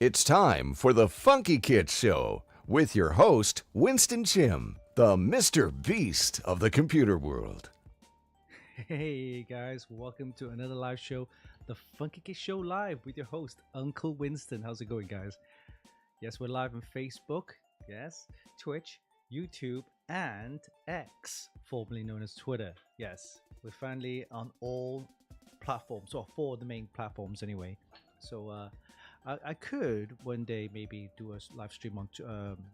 It's time for the Funkykit Show with your host, Winston Chim, the Mr. Beast of the computer world. Hey guys, welcome to another live show, the Funkykit Show Live with your host, Uncle Winston. How's it going, guys? Yes, we're live on Facebook, yes, Twitch, YouTube, and X, formerly known as Twitter. Yes, we're finally on all platforms, or four of the main platforms anyway. So I could one day maybe do a live stream on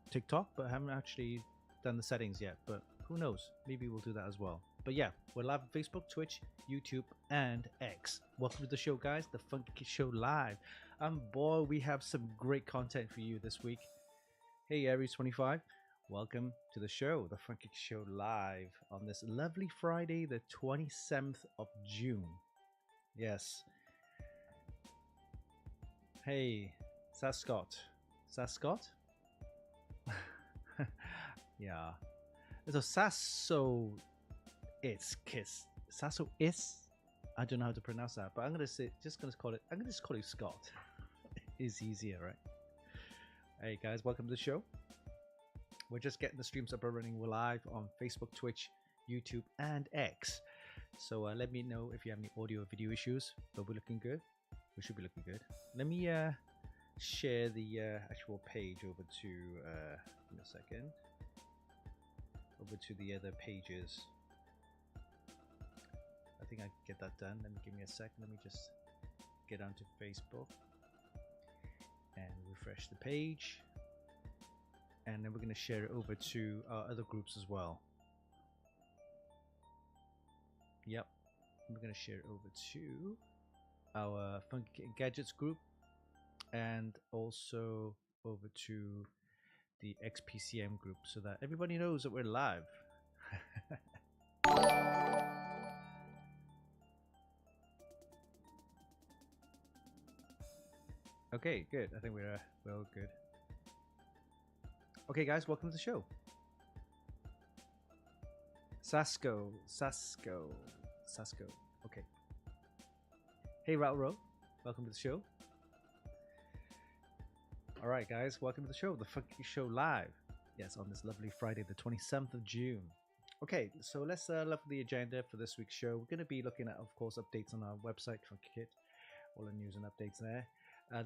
TikTok, but I haven't actually done the settings yet. But who knows? Maybe we'll do that as well. But yeah, we're live on Facebook, Twitch, YouTube, and X. Welcome to the show, guys. The Funky Show Live. Boy, we have some great content for you this week. Hey, Aries25. Welcome to the show, the Funky Show Live, on this lovely Friday, the 27th of June. Yes. Hey, is that Scott? Is that Scott? Yeah. So Sasso it's Kiss. Sasso is. I don't know how to pronounce that, but I'm gonna say call it. I'm gonna just call it Scott. It's easier, right? Hey guys, welcome to the show. We're just getting the streams up and running. We're live on Facebook, Twitch, YouTube, and X. So let me know if you have any audio or video issues. But we're looking good. We should be looking good. Let me share the actual page over to in a second. Over to the other pages. I think I can get that done. Give me a second. Let me just get onto Facebook and refresh the page. And then we're going to share it over to our other groups as well. Yep. We're going to share it over to our Funky Gadgets group and also over to the XPCM group so that everybody knows that we're live. Okay, good. I think we're all good. Okay, guys, welcome to the show. Sasko. Okay. Hey, Rauro. Welcome to the show. All right, guys, welcome to the show, the Funky Show Live. Yes, on this lovely Friday, the 27th of June. Okay, so let's look at the agenda for this week's show. We're going to be looking at, of course, updates on our website, Funkykit, all the news and updates there.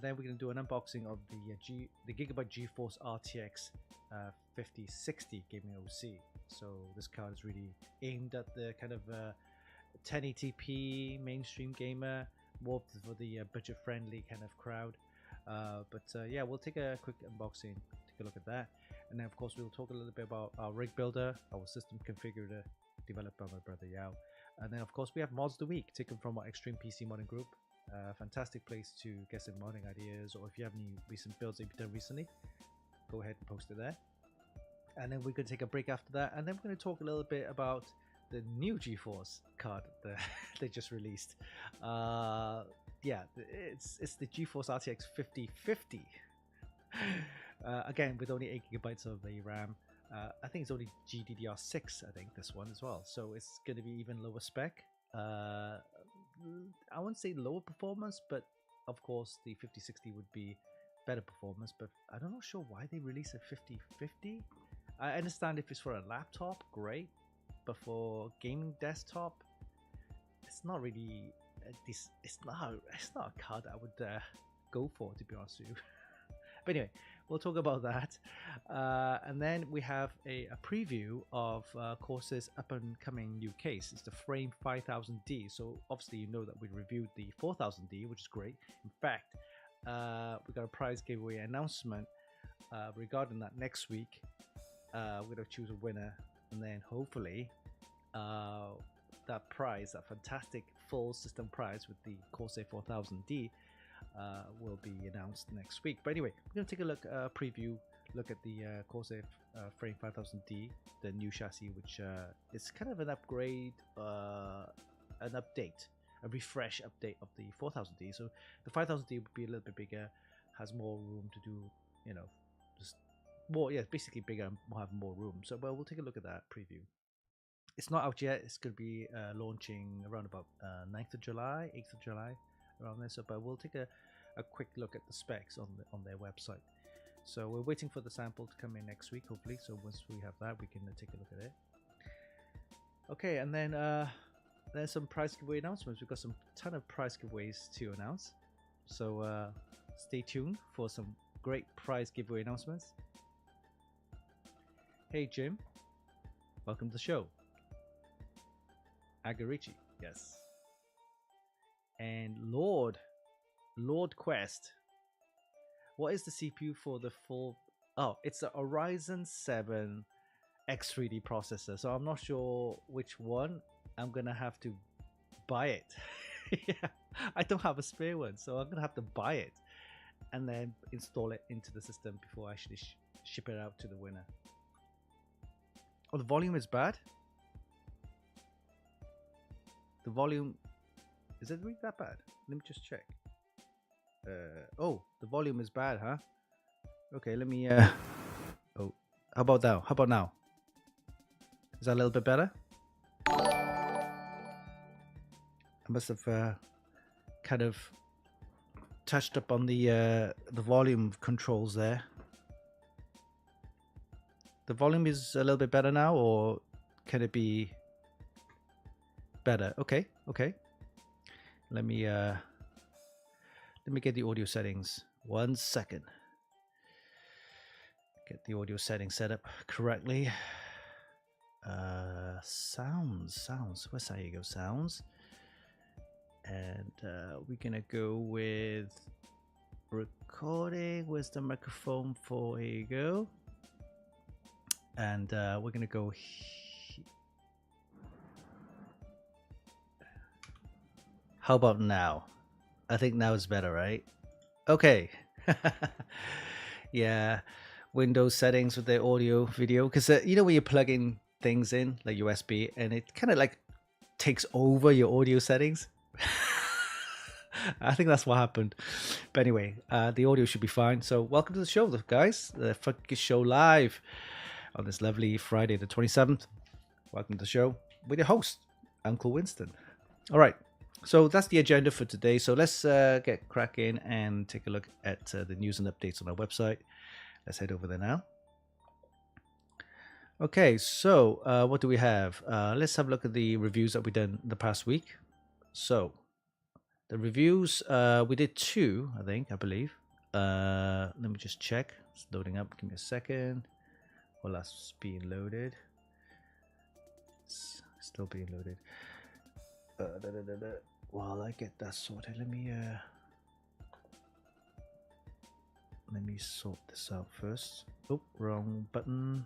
Then we're going to do an unboxing of the Gigabyte GeForce RTX 5060 gaming OC. So this card is really aimed at the kind of 1080p mainstream gamer, more for the budget-friendly kind of crowd. Yeah, we'll take a quick unboxing, take a look at that, and then of course we'll talk a little bit about our rig builder, our system configurator, developed by my brother Yao, and then of course we have mods of the week taken from our Extreme PC modding group. Fantastic place to get some modding ideas, or if you have any recent builds that you've done recently, go ahead and post it there. And then we're going to take a break after that, and then we're going to talk a little bit about the new GeForce card that they just released. Yeah, it's the GeForce RTX 5050. Again, with only 8GB of the RAM. I think it's only GDDR6, I think, this one as well. So it's going to be even lower spec. I wouldn't say lower performance, but of course the 5060 would be better performance. But I'm not sure why they release a 5050. I understand if it's for a laptop, great. But for gaming desktop, it's not really it's not a card that I would go for, to be honest with you. But anyway, we'll talk about that, and then we have a preview of Corsair's up and coming new case. It's the Frame 5000D. So obviously you know that we reviewed the 4000D, which is great. In fact, we got a prize giveaway announcement regarding that next week. We're gonna choose a winner, and then hopefully that prize, that fantastic full system prize with the Corsair 4000D, will be announced next week. But anyway, we're going to take a look at the Corsair Frame 5000D, the new chassis, which is kind of an upgrade, an update, a refresh update of the 4000D. So the 5000D would be a little bit bigger, has more room to do, just more, yeah, basically bigger, will have more room. So, well, we'll take a look at that preview. It's not out yet. It's going to be launching around about 9th of July, 8th of July, around there. So, but we'll take a a quick look at the specs on their website. So we're waiting for the sample to come in next week, hopefully. So once we have that, we can take a look at it. Okay, and then there's some prize giveaway announcements. We've got some ton of prize giveaways to announce. So stay tuned for some great prize giveaway announcements. Hey Jim, welcome to the show. Agarici, yes. And Lord Quest. What is the CPU for the full? Oh, it's a Ryzen 7 X3D processor. So I'm not sure which one. I'm gonna have to buy it. Yeah, I don't have a spare one, so I'm gonna have to buy it and then install it into the system before I actually ship it out to the winner. Oh, the volume is bad. The volume, is it really that bad? Let me just check. Oh, the volume is bad, huh? Okay, let me. Oh, how about now? How about now? Is that a little bit better? I must have kind of touched up on the volume controls there. The volume is a little bit better now, or can it be better? Okay, okay. Let me get the audio settings. 1 second. Get the audio settings set up correctly. Sounds. Where's how you go? Sounds. And we're gonna go with recording. Where's the microphone for? Here you go. And we're gonna go. How about now? I think now is better, right? Okay. Yeah, Windows settings with the audio video, because you know when you plug in things in like USB, and it kind of like takes over your audio settings. I think that's what happened. But anyway, the audio should be fine. So welcome to the show, guys. The Funkykit show live on this lovely Friday the 27th. Welcome to the show with your host, Uncle Winston. All right. So that's the agenda for today. So let's get cracking and take a look at the news and updates on our website. Let's head over there now. Okay, so what do we have? Let's have a look at the reviews that we've done the past week. So the reviews, we did 2, I believe. Let me just check. It's loading up. Give me a second. Well, that's being loaded. It's still being loaded. While I get that sorted, let me sort this out first. Oh, wrong button.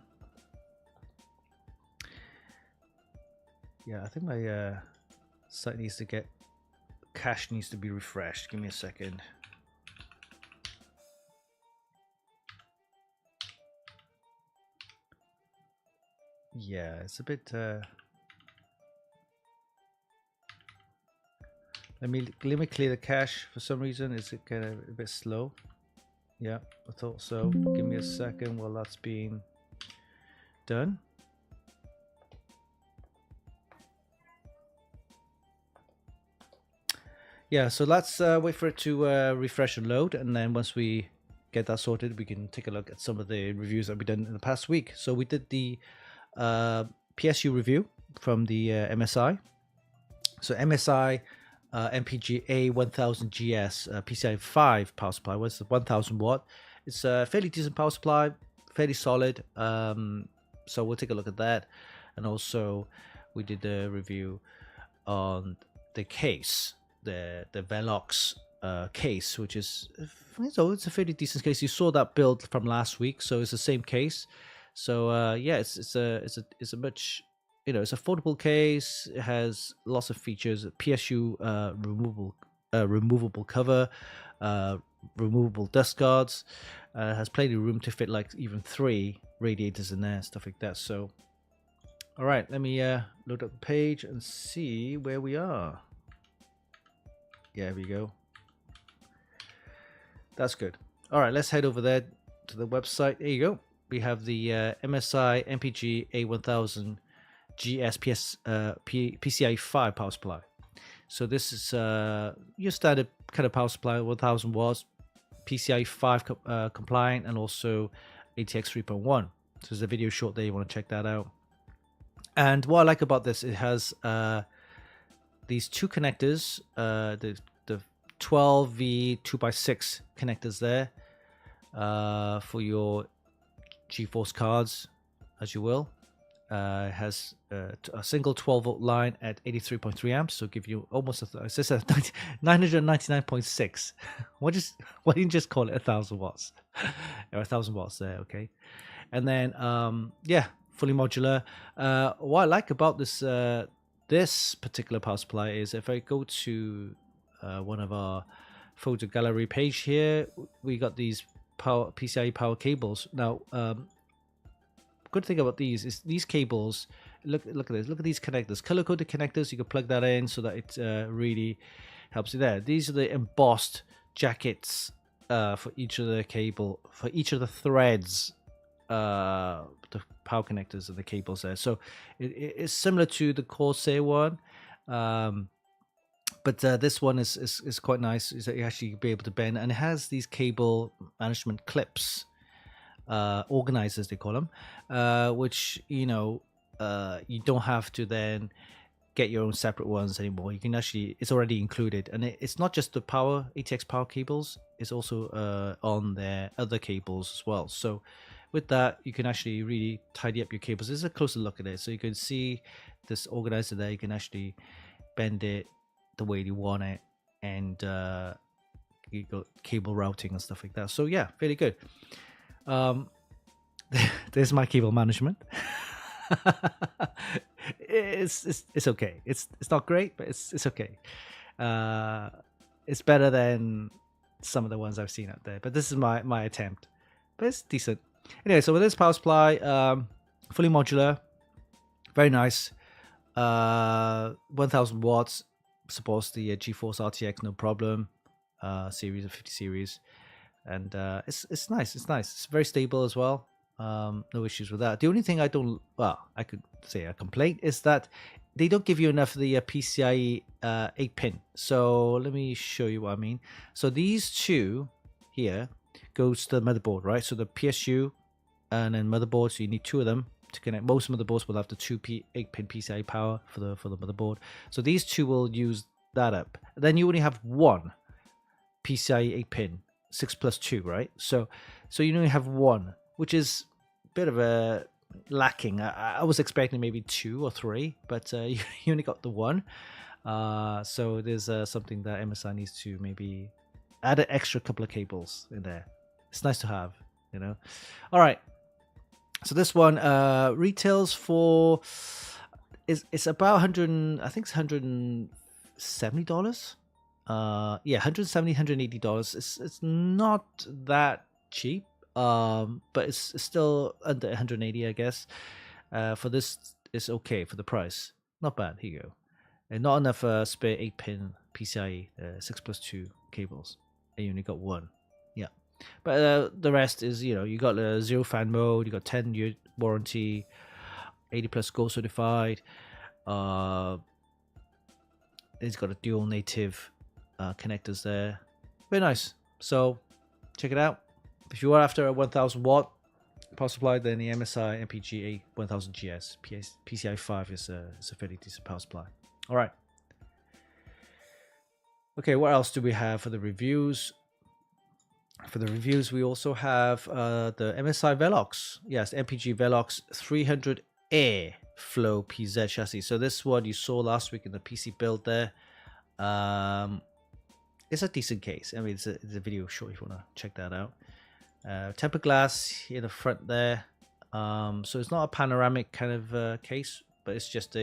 Yeah, I think my site needs to get cache needs to be refreshed. Give me a second. Yeah, it's a bit. Let me clear the cache. For some reason, it's kind of a bit slow. Yeah, I thought so. Give me a second while that's being done. Yeah, so let's wait for it to refresh and load, and then once we get that sorted, we can take a look at some of the reviews that we've done in the past week. So we did the PSU review from the MSI. So MSI MPG A1000GS PCI 5 power supply was 1000 watt. It's a fairly decent power supply, fairly solid. So we'll take a look at that, and also we did a review on the case, the Velox case, which is, so it's a fairly decent case. You saw that build from last week, so it's the same case. So yeah, it's a much, you know, it's affordable case. It has lots of features. PSU removable cover, removable dust guards. Has plenty of room to fit like even 3 radiators in there, stuff like that. So, all right, let me load up the page and see where we are. Yeah, here we go. That's good. All right, let's head over there to the website. There you go. We have the MSI MPG A1000 GS PCI 5 power supply. So this is your standard kind of power supply, 1000 watts, PCIe 5 compliant, and also ATX 3.1. So there's a video short there, you want to check that out. And what I like about this, it has these two connectors, the 12V 2x6 connectors there for your GeForce cards, as you will. It has a single 12-volt line at 83.3 amps, so give you almost it says 999.6. Why didn't you just call it 1,000 watts? Or 1,000 watts there, okay. And then yeah, fully modular. What I like about this this particular power supply is if I go to one of our photo gallery page here, we got these PCIe power cables. Now good thing about these is these cables, look at this, look at these connectors, color coded connectors. You can plug that in so that it really helps you there. These are the embossed jackets for each of the cable, for each of the threads, the power connectors and the cables there. So it's similar to the Corsair one, but this one is quite nice. Is that you actually be able to bend, and it has these cable management clips, organizers they call them, which you don't have to then get your own separate ones anymore. You can actually, it's already included, and it's not just the power ATX power cables, it's also on their other cables as well. So with that, you can actually really tidy up your cables. This is a closer look at it, so you can see this organizer there. You can actually bend it the way you want it, and you got cable routing and stuff like that. So yeah, very good. There's my cable management. It's okay. It's not great, but it's okay. It's better than some of the ones I've seen out there, but this is my attempt. But it's decent. Anyway, so with this power supply, fully modular, very nice. 1000 watts, supports the GeForce RTX, no problem. Series of 50 series, and it's nice. It's nice. It's very stable as well. No issues with that. The only thing I could say a complaint is that they don't give you enough of the PCIe 8-pin. So let me show you what I mean. So these two here goes to the motherboard, right? So the PSU and then motherboard. So you need two of them to connect. Most motherboards will have the 8-pin PCIe power for the motherboard. So these two will use that up. Then you only have one PCIe 8-pin, 6+2, right? So you only have one, which is a bit of a lacking. I was expecting maybe 2 or 3, but you only got the one. So there's something that MSI needs to maybe add an extra couple of cables in there. It's nice to have, All right. So this one retails for it's about 100. I think it's $170. Yeah, $170, $180. It's not that cheap, but it's still under 180, I guess. For this, it's okay for the price. Not bad. Here you go. And not enough spare 8-pin PCIe 6+2 cables. And you only got one. Yeah, but the rest is you got a 0 fan mode. You got 10-year warranty, 80+ Gold certified. It's got a dual native connectors there. Very nice. So check it out. If you are after a 1000 watt power supply, then the MSI MPG 1000 GS PCI 5 is a fairly decent power supply. All right. Okay, what else do we have for the reviews? For the reviews, we also have the MSI Velox. Yes, MPG Velox 300 Air Flow PZ chassis. So this one you saw last week in the PC build there. It's a decent case. I mean, it's a video short if you want to check that out. Tempered glass in the front there. So it's not a panoramic kind of case, but it's just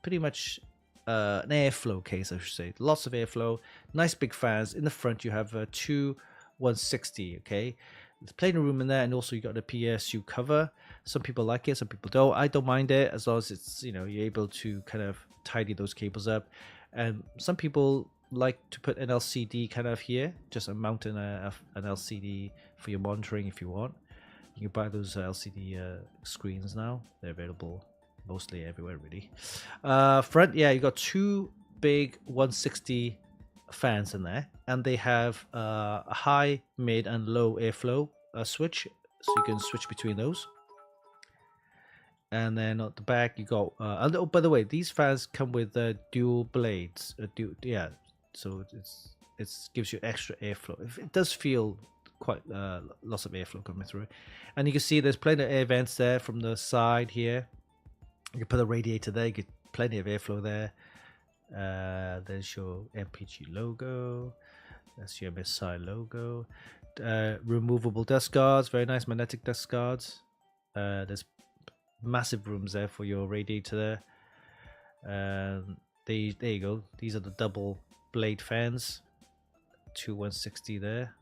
pretty much an airflow case, I should say. Lots of airflow. Nice big fans. In the front, you have two 160. Okay, there's plenty of room in there, and also you got the PSU cover. Some people like it, some people don't. I don't mind it as long as it's you're able to kind of tidy those cables up. And some people like to put an LCD kind of here, just mounting an LCD for your monitoring if you want. You can buy those LCD screens now. They're available mostly everywhere really. Front, yeah, you got two big 160 fans in there, and they have a high, mid, and low airflow switch, so you can switch between those. And then at the back you got oh, by the way, these fans come with dual blades, so it gives you extra airflow. It does feel quite lots of airflow coming through, and you can see there's plenty of air vents there from the side here. You can put a radiator there, you get plenty of airflow there. There's your MPG logo, that's your MSI logo. Removable dust guards, very nice magnetic dust guards. There's massive rooms there for your radiator there. There you go, these are the double blade fans, 160 there,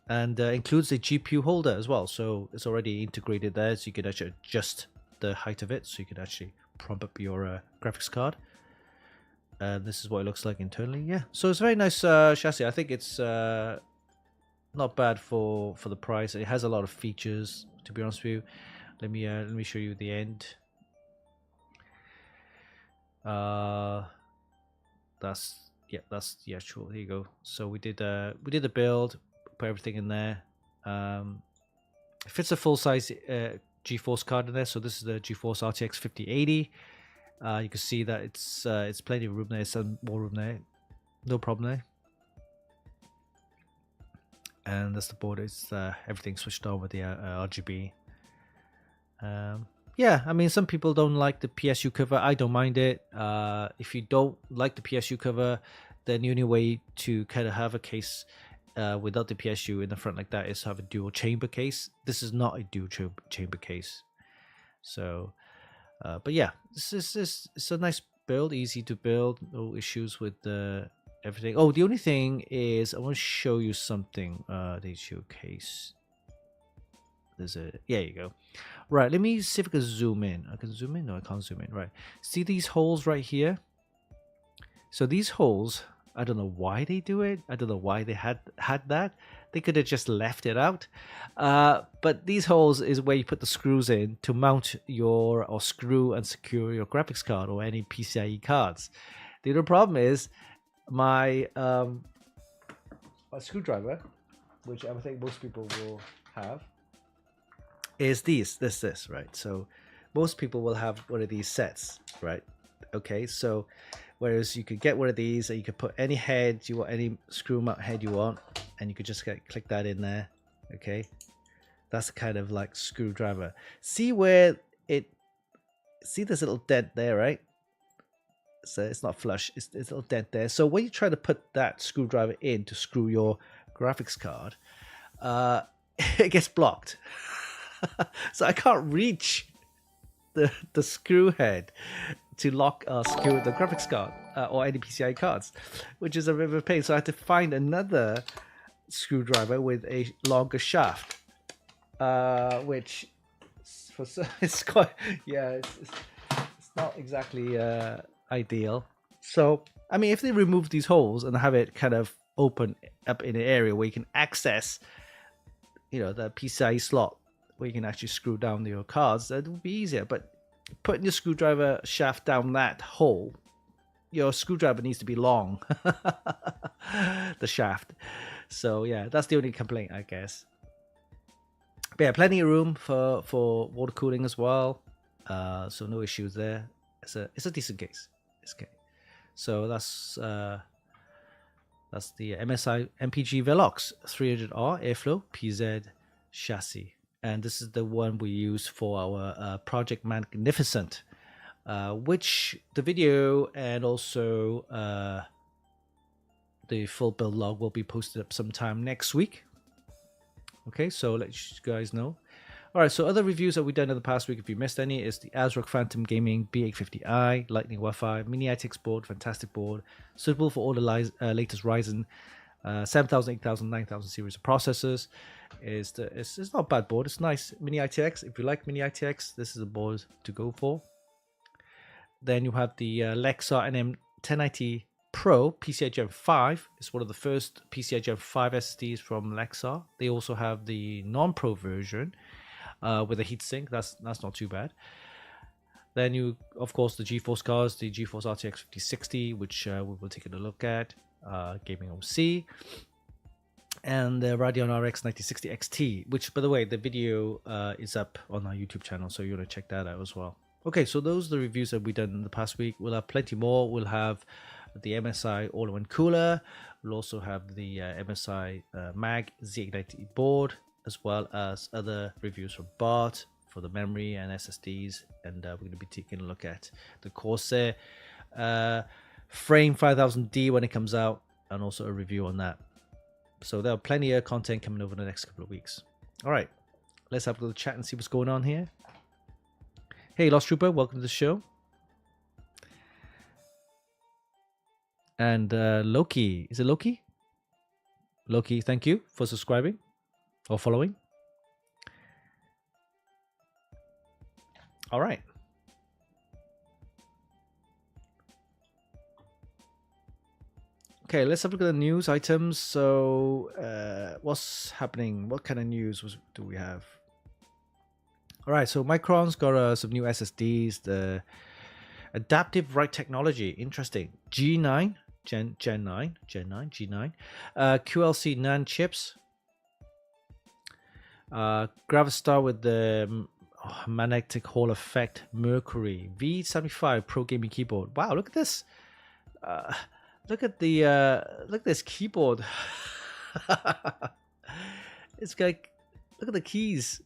and includes a GPU holder as well, so it's already integrated there, so you can actually adjust the height of it, so you can actually prop up your graphics card. This is what it looks like internally. Yeah, so it's a very nice chassis. I think it's not bad for the price. It has a lot of features, to be honest with you. Let me show you the end. That's the actual. There you go. So we did the build, put everything in there. It fits a full size GeForce card in there. So this is the GeForce RTX 5080. You can see that it's plenty of room there. Some more room there, no problem there. And that's the board. It's everything switched on with the RGB. Yeah, I mean, some people don't like the PSU cover. I don't mind it. If you don't like the PSU cover, then the only way to kind of have a case without the PSU in the front like that is to have a dual chamber case. This is not a dual chamber case. So, but yeah, it's a nice build, easy to build, no issues with everything. Oh, the only thing is I want to show you something. The showcase. There you go. Right, let me see if I can zoom in. I can zoom in? No, I can't zoom in. Right. See these holes right here? So these holes, I don't know why they do it. I don't know why they had that. They could have just left it out. But these holes is where you put the screws in to mount or screw and secure your graphics card or any PCIe cards. The other problem is my screwdriver, which I think most people will have, is this, right? So most people will have one of these sets, right? Okay, so whereas you could get one of these and you could put any head you want, any screw mount head you want, and you could just click that in there. Okay, that's kind of like screwdriver. See this little dent there, right? So it's not flush, it's a little dent there. So when you try to put that screwdriver in to screw your graphics card, it gets blocked. So I can't reach the screw head to lock secure the graphics card or any PCI cards, which is a bit of a pain. So I had to find another screwdriver with a longer shaft, which it's quite it's not exactly ideal. So I mean, if they remove these holes and have it kind of open up in an area where you can access, the PCI slot, where you can actually screw down your cards, that would be easier. But putting your screwdriver shaft down that hole, your screwdriver needs to be long, the shaft. So yeah, that's the only complaint, I guess. But yeah, plenty of room for water cooling as well, so no issues there. It's a decent case. It's okay. So that's the MSI MPG Velox 300R Airflow PZ chassis. And this is the one we use for our Project Magnificent, which the video and also the full build log will be posted up sometime next week. Okay, so let you guys know. All right, so other reviews that we've done in the past week, if you missed any, is the ASRock Phantom Gaming B850i, Lightning Wi-Fi, Mini ITX board, fantastic board, suitable for all the latest Ryzen 7000, 8000, 9000 series of processors. It's not a bad board. It's nice. Mini ITX. If you like Mini ITX, this is a board to go for. Then you have the Lexar NM1090 Pro PCI Gen 5. It's one of the first PCI Gen 5 SSDs from Lexar. They also have the non-Pro version with a heatsink. That's not too bad. Then of course, the GeForce cards, the GeForce RTX 5060, which we will take a look at, Gaming OC, and the Radeon RX 9060 XT, which, by the way, the video is up on our YouTube channel, so you want to check that out as well. Okay, so those are the reviews that we've done in the past week. We'll have plenty more. We'll have the MSI all-in-one cooler. We'll also have the MSI Mag Z80 board, as well as other reviews from Bart for the memory and SSDs. And we're going to be taking a look at the Corsair Frame 5000D when it comes out, and also a review on that. So there are plenty of content coming over the next couple of weeks. All right, let's have a little chat and see what's going on here. Hey, Lost Trooper, welcome to the show. And Loki, is it Loki? Loki, thank you for subscribing or following. All right. Okay, let's have a look at the news items. So, what's happening? What kind of news do we have? All right, so Micron's got some new SSDs. The adaptive write technology, interesting. G9, Gen 9, G9. QLC NAND chips. Gravistar with the magnetic Hall effect. Mercury V75 Pro Gaming keyboard. Wow, look at this. Look at this keyboard. It's like, look at the keys.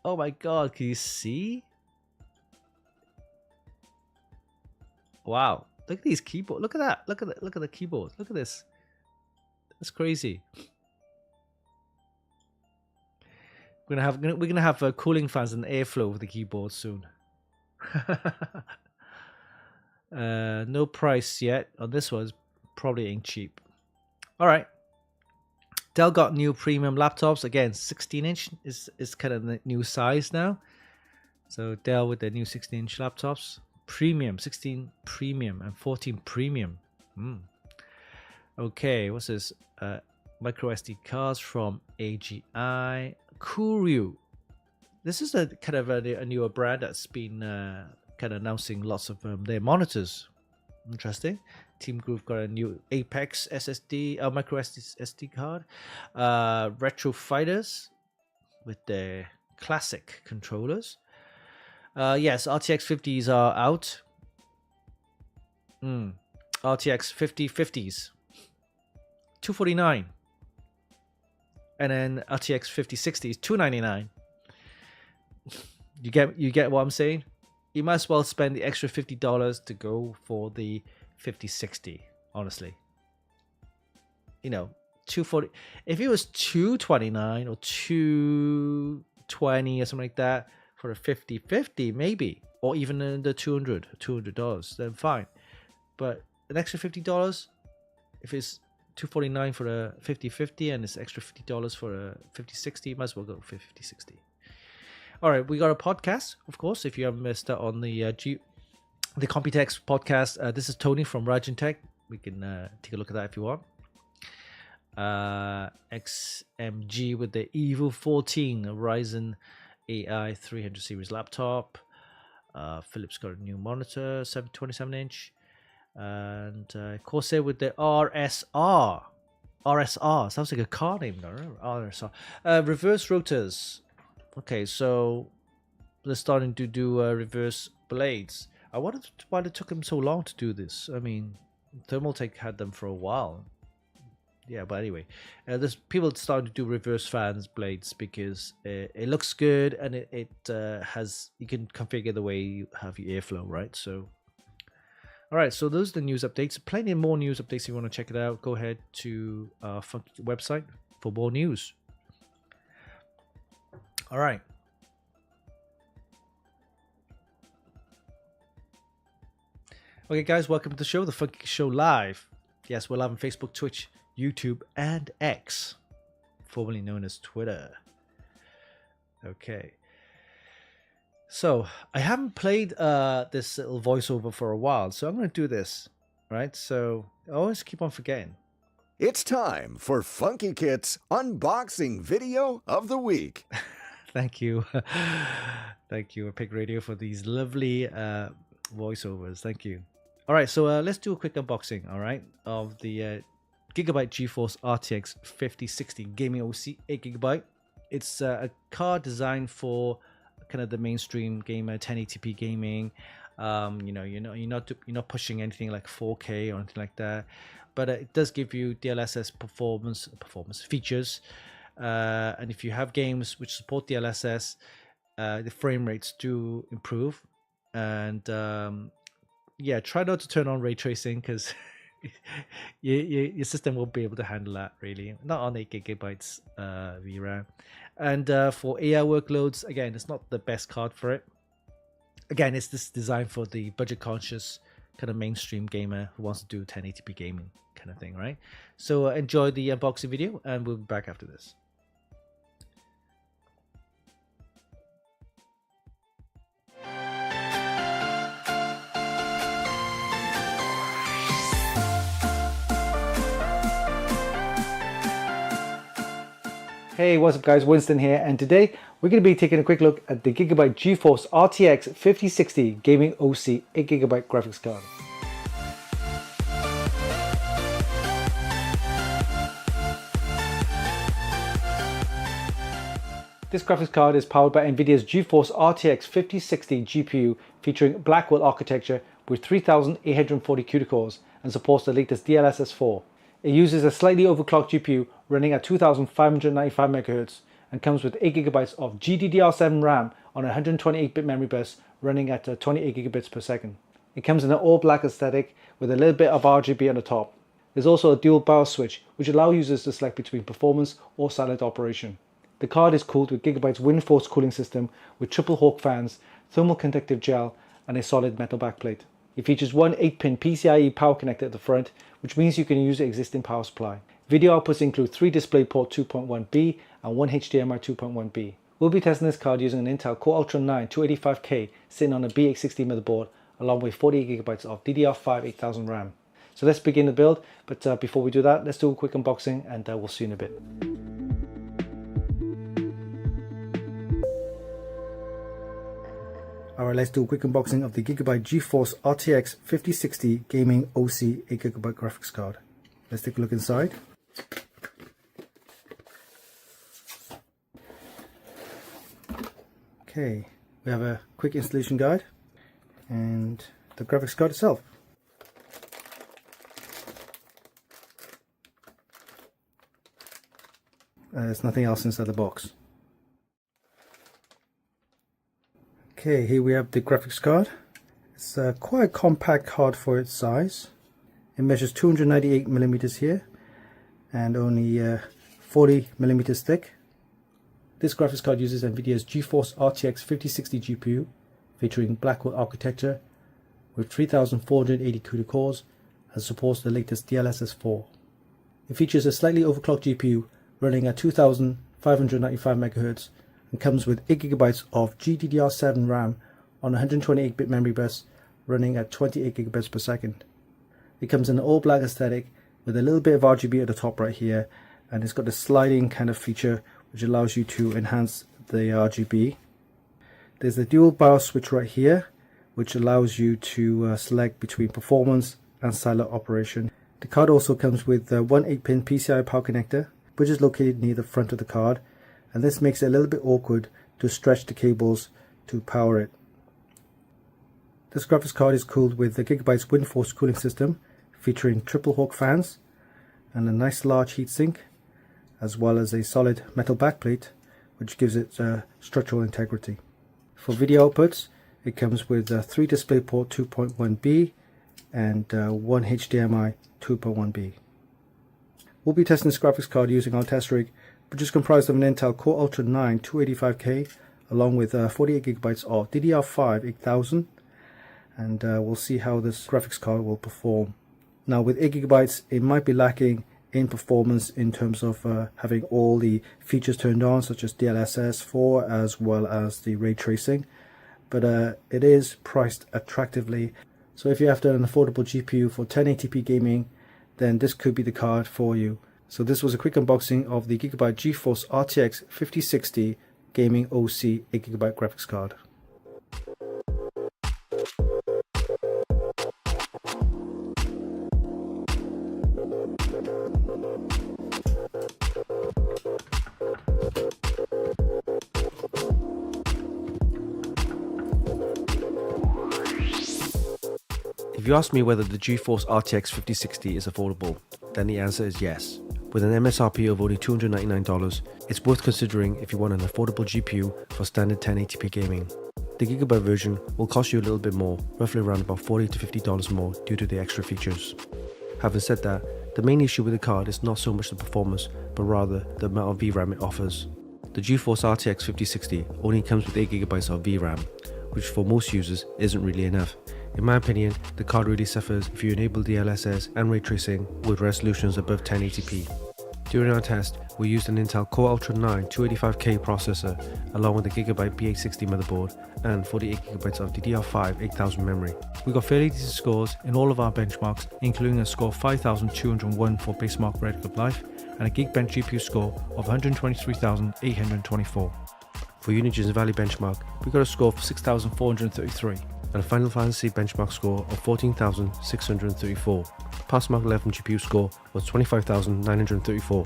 Oh my god, can you see? Wow, look at these keyboards. Look at that. Look at the keyboard. Look at this. That's crazy. We're gonna have cooling fans and airflow with the keyboard soon. No price yet on this one. Probably ain't cheap. All right. Dell got new premium laptops. Again, 16-inch is kind of the new size now. So Dell with their new 16-inch laptops. Premium, 16 premium and 14 premium. Okay, what's this? Micro SD cards from AGI. Kuryu. This is a kind of a newer brand that's been kind of announcing lots of their monitors. Interesting. Team Group got a new Apex SSD, micro SD card. Retro Fighters with their classic controllers. Yes, RTX 50s are out. RTX 5050s, $249, and then RTX 5060s, $299. You get what I'm saying? You might as well spend the extra $50 to go for the 5060. Honestly, you know, $240. If it was $229 or $220 or something like that for a 5050, maybe, or even in the $200, then fine. But an extra $50, if it's $249 for a 5050 and it's extra $50 for a 5060, might as well go for 5060. All right, we got a podcast, of course. If you haven't missed out on the Computex podcast, this is Tony from Rajan Tech. We can take a look at that if you want. XMG with the Evo 14 Ryzen AI 300 series laptop. Philips got a new monitor, 27-inch. And Corsair with the RSR. RSR sounds like a car name, no? RSR. Reverse rotors. Okay, so they're starting to do reverse blades. I wondered why it took them so long to do this. I mean, Thermaltake had them for a while. Yeah, but anyway, there's people starting to do reverse fans blades because it looks good and it has, you can configure the way you have your airflow, right? So, all right, so those are the news updates. Plenty more news updates. If you want to check it out, go ahead to our Funkykit website for more news. All right. Okay, guys, welcome to the show, the Funkykit Show Live. Yes, we're live on Facebook, Twitch, YouTube, and X, formerly known as Twitter. Okay. So, I haven't played this little voiceover for a while, so I'm going to do this, right? So, I always keep on forgetting. It's time for Funkykit's unboxing video of the week. Thank you. Thank you, Epic Radio, for these lovely voiceovers. Thank you. All right, so let's do a quick unboxing, all right, of the Gigabyte GeForce RTX 5060 gaming OC, 8 GB. It's a card designed for kind of the mainstream gamer, 1080p gaming. You're not pushing anything like 4K or anything like that, but it does give you DLSS performance features. And if you have games which support DLSS, the frame rates do improve. And yeah, try not to turn on ray tracing because your system won't be able to handle that, really. Not on 8 GB VRAM. And for AI workloads, again, it's not the best card for it. Again, it's this designed for the budget conscious kind of mainstream gamer who wants to do 1080p gaming kind of thing, right? So enjoy the unboxing video, and we'll be back after this. Hey, what's up guys, Winston here, and today we're going to be taking a quick look at the Gigabyte GeForce RTX 5060 Gaming OC 8 GB graphics card. This graphics card is powered by NVIDIA's GeForce RTX 5060 GPU featuring Blackwell architecture with 3840 CUDA cores and supports the latest DLSS 4. It uses a slightly overclocked GPU running at 2595 MHz and comes with 8 GB of GDDR7 RAM on a 128-bit memory bus running at 28 gigabits per second. It comes in an all-black aesthetic with a little bit of RGB on the top. There's also a dual BIOS switch which allows users to select between performance or silent operation. The card is cooled with Gigabyte's WindForce cooling system with triple Hawk fans, thermal conductive gel and a solid metal backplate. It features one 8-pin PCIe power connector at the front, which means you can use the existing power supply. Video outputs include 3 DisplayPort 2.1b and 1 HDMI 2.1b. We'll be testing this card using an Intel Core Ultra 9 285K sitting on a B860 motherboard along with 48 GB of DDR5 8000 RAM. So let's begin the build, but before we do that, let's do a quick unboxing and we'll see you in a bit. Alright, let's do a quick unboxing of the Gigabyte GeForce RTX 5060 Gaming OC 8 GB graphics card. Let's take a look inside. Okay, we have a quick installation guide and the graphics card itself. There's nothing else inside the box. Okay, here we have the graphics card. It's quite a compact card for its size. It measures 298mm here and only 40mm thick. This graphics card uses NVIDIA's GeForce RTX 5060 GPU featuring Blackwell architecture with 3480 CUDA cores and supports the latest DLSS 4. It features a slightly overclocked GPU running at 2595 MHz and comes with 8 GB of GDDR7 RAM on a 128-bit memory bus running at 28 gigabits per second. It comes in an all-black aesthetic with a little bit of RGB at the top right here, and it's got a sliding kind of feature which allows you to enhance the RGB. There's the dual BIOS switch right here which allows you to select between performance and silent operation. The card also comes with one 8-pin PCI power connector which is located near the front of the card, and this makes it a little bit awkward to stretch the cables to power it. This graphics card is cooled with the Gigabyte's WindForce cooling system featuring triple Hawk fans and a nice large heatsink, as well as a solid metal backplate which gives it structural integrity. For video outputs, it comes with 3 DisplayPort 2.1b and 1 HDMI 2.1b. We'll be testing this graphics card using our test rig, which is comprised of an Intel Core Ultra 9 285K along with 48 GB of DDR5 8000, and we'll see how this graphics card will perform. Now with 8 GB it might be lacking in performance in terms of having all the features turned on such as DLSS 4 as well as the ray tracing, but it is priced attractively, so if you're after an affordable GPU for 1080p gaming, then this could be the card for you. So this was a quick unboxing of the Gigabyte GeForce RTX 5060 Gaming OC 8 GB graphics card. you ask me whether the GeForce RTX 5060 is affordable, then the answer is yes. With an MSRP of only $299, it's worth considering if you want an affordable GPU for standard 1080p gaming. The Gigabyte version will cost you a little bit more, roughly around about $40 to $50 more due to the extra features. Having said that, the main issue with the card is not so much the performance, but rather the amount of VRAM it offers. The GeForce RTX 5060 only comes with 8GB of VRAM, which for most users isn't really enough. In my opinion, the card really suffers if you enable DLSS and ray tracing with resolutions above 1080p. During our test, we used an Intel Core Ultra 9 285K processor along with the Gigabyte B860 motherboard and 48GB of DDR5 8000 memory. We got fairly decent scores in all of our benchmarks, including a score of 5201 for Basemark Red Cup Life and a Geekbench GPU score of 123,824. For Unigen's Valley benchmark, we got a score of 6,433 and a Final Fantasy benchmark score of 14,634. Passmark 11 GPU score was 25,934.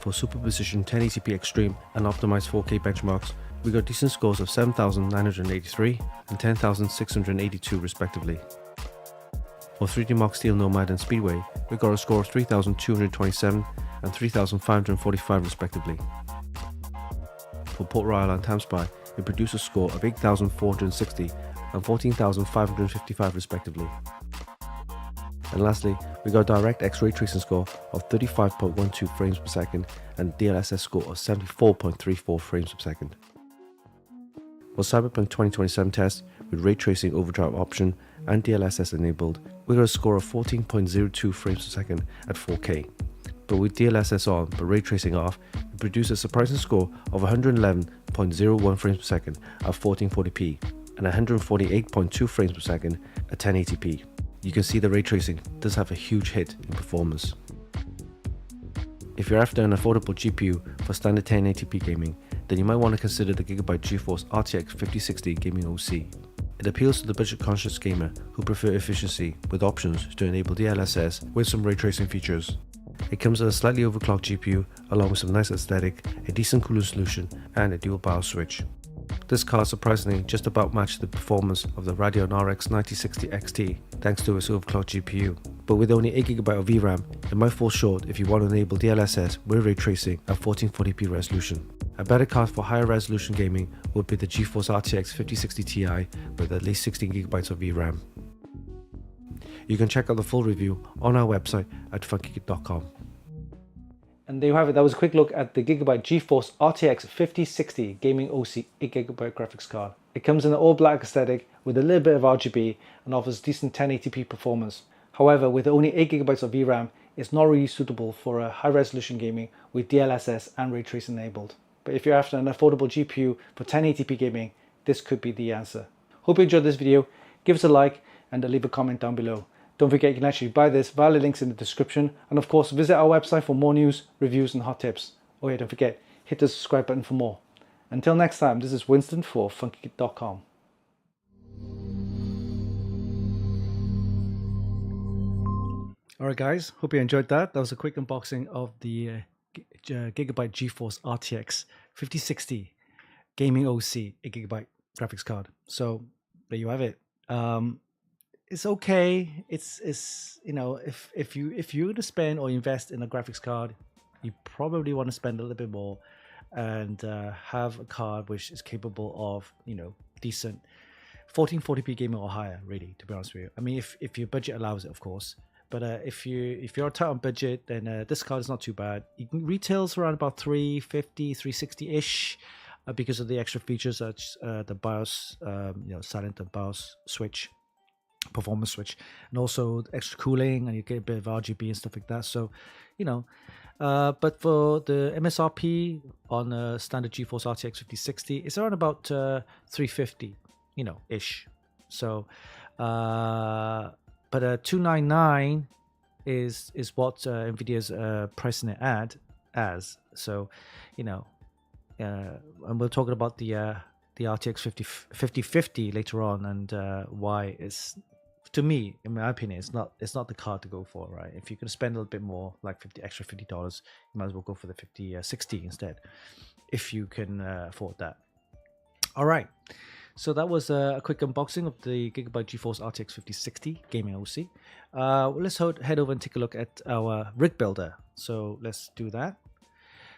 For Super Precision 1080p Extreme and optimized 4K benchmarks, we got decent scores of 7,983 and 10,682 respectively. For 3D Mark Steel Nomad and Speedway, we got a score of 3,227 and 3,545 respectively. For Port Royal and TimeSpy, we produced a score of 8,460 and 14,555 respectively. And lastly, we got a DirectX ray tracing score of 35.12 frames per second and DLSS score of 74.34 frames per second. For Cyberpunk 2077 test with ray tracing overdrive option and DLSS enabled, we got a score of 14.02 frames per second at 4K. But with DLSS on but ray tracing off, we produced a surprising score of 111.01 frames per second at 1440p and 148.2 frames per second at 1080p. You can see the ray tracing does have a huge hit in performance. If you're after an affordable GPU for standard 1080p gaming, then you might want to consider the Gigabyte GeForce RTX 5060 Gaming OC. It appeals to the budget-conscious gamer who prefer efficiency with options to enable DLSS with some ray tracing features. It comes with a slightly overclocked GPU along with some nice aesthetic, a decent cooling solution and a dual BIOS switch. This card surprisingly just about matched the performance of the Radeon RX 9060 XT thanks to its overclocked GPU, but with only 8GB of VRAM, it might fall short if you want to enable DLSS with ray tracing at 1440p resolution. A better card for higher resolution gaming would be the GeForce RTX 5060 Ti with at least 16GB of VRAM. You can check out the full review on our website at funkykit.com. And there you have it. That was a quick look at the Gigabyte GeForce RTX 5060 Gaming OC 8GB graphics card. It comes in an all black aesthetic with a little bit of RGB and offers decent 1080p performance. However, with only 8GB of VRAM, it's not really suitable for a high resolution gaming with DLSS and ray tracing enabled. But if you're after an affordable GPU for 1080p gaming, this could be the answer. Hope you enjoyed this video. Give us a like and leave a comment down below. Don't forget you can actually buy this via the links in the description, and of course visit our website for more news, reviews and hot tips. Oh yeah, don't forget, hit the subscribe button for more. Until next time, this is Winston for Funkykit.com. Alright guys, hope you enjoyed that. That was a quick unboxing of the Gigabyte GeForce RTX 5060 Gaming OC 8GB graphics card. So there you have it. It's okay. It's you know, if you're gonna spend or invest in a graphics card, you probably want to spend a little bit more and have a card which is capable of, you know, decent 1440p gaming or higher, really, to be honest with you. I mean, if your budget allows it, of course. But if you're tight on budget, then this card is not too bad. It retails around about 350, 360-ish because of the extra features such the BIOS, you know, silent and BIOS switch, performance switch, and also extra cooling, and you get a bit of RGB and stuff like that. So, you know, but for the MSRP on a standard GeForce RTX 5060, it's around about 350, you know, ish. So, but 299 is what Nvidia's pricing it as. So, you know, and we're talking about the RTX 5050 later on, and why it's, to me, in my opinion, it's not the card to go for, right? If you're going to spend a little bit more, like $50, you might as well go for the 5060 instead, if you can afford that. All right. So that was a quick unboxing of the Gigabyte GeForce RTX 5060 gaming OC. Let's head over and take a look at our rig builder. So let's do that.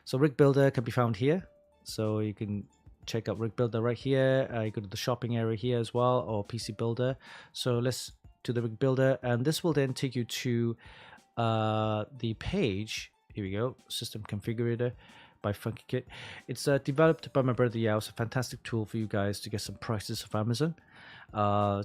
So rig builder can be found here. So you can check out rig builder right here. You go to the shopping area here as well, or PC builder. So let's do the rig builder, and this will then take you to the page. Here we go, system configurator by Funkykit. It's developed by my brother Yao. It's a fantastic tool for you guys to get some prices of Amazon.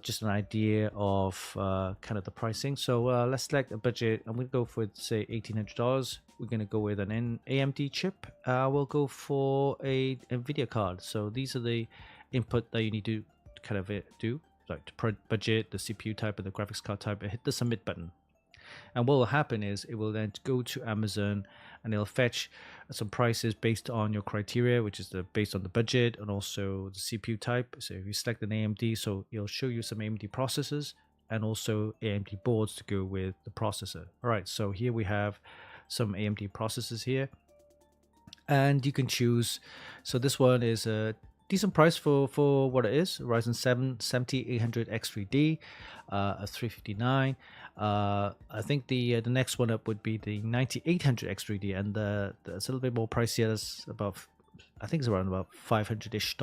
Just an idea of kind of the pricing. So let's select a budget. I'm going to go for, say, $1,800. We're going to go with an AMD chip. We'll go for a NVIDIA card. So these are the input that you need to kind of do, like to budget, the CPU type, and the graphics card type, and hit the submit button. And what will happen is it will then go to Amazon and it'll fetch some prices based on your criteria, which is based on the budget and also the CPU type. So if you select an AMD, so it'll show you some AMD processors and also AMD boards to go with the processor. All right, so here we have some AMD processors here, and you can choose. So this one is a decent price for what it is. Ryzen 7 7800X3D, a 359. I think the next one up would be the 9800X3D, and that's a little bit more pricier. That's about, I think it's around about $500-ish,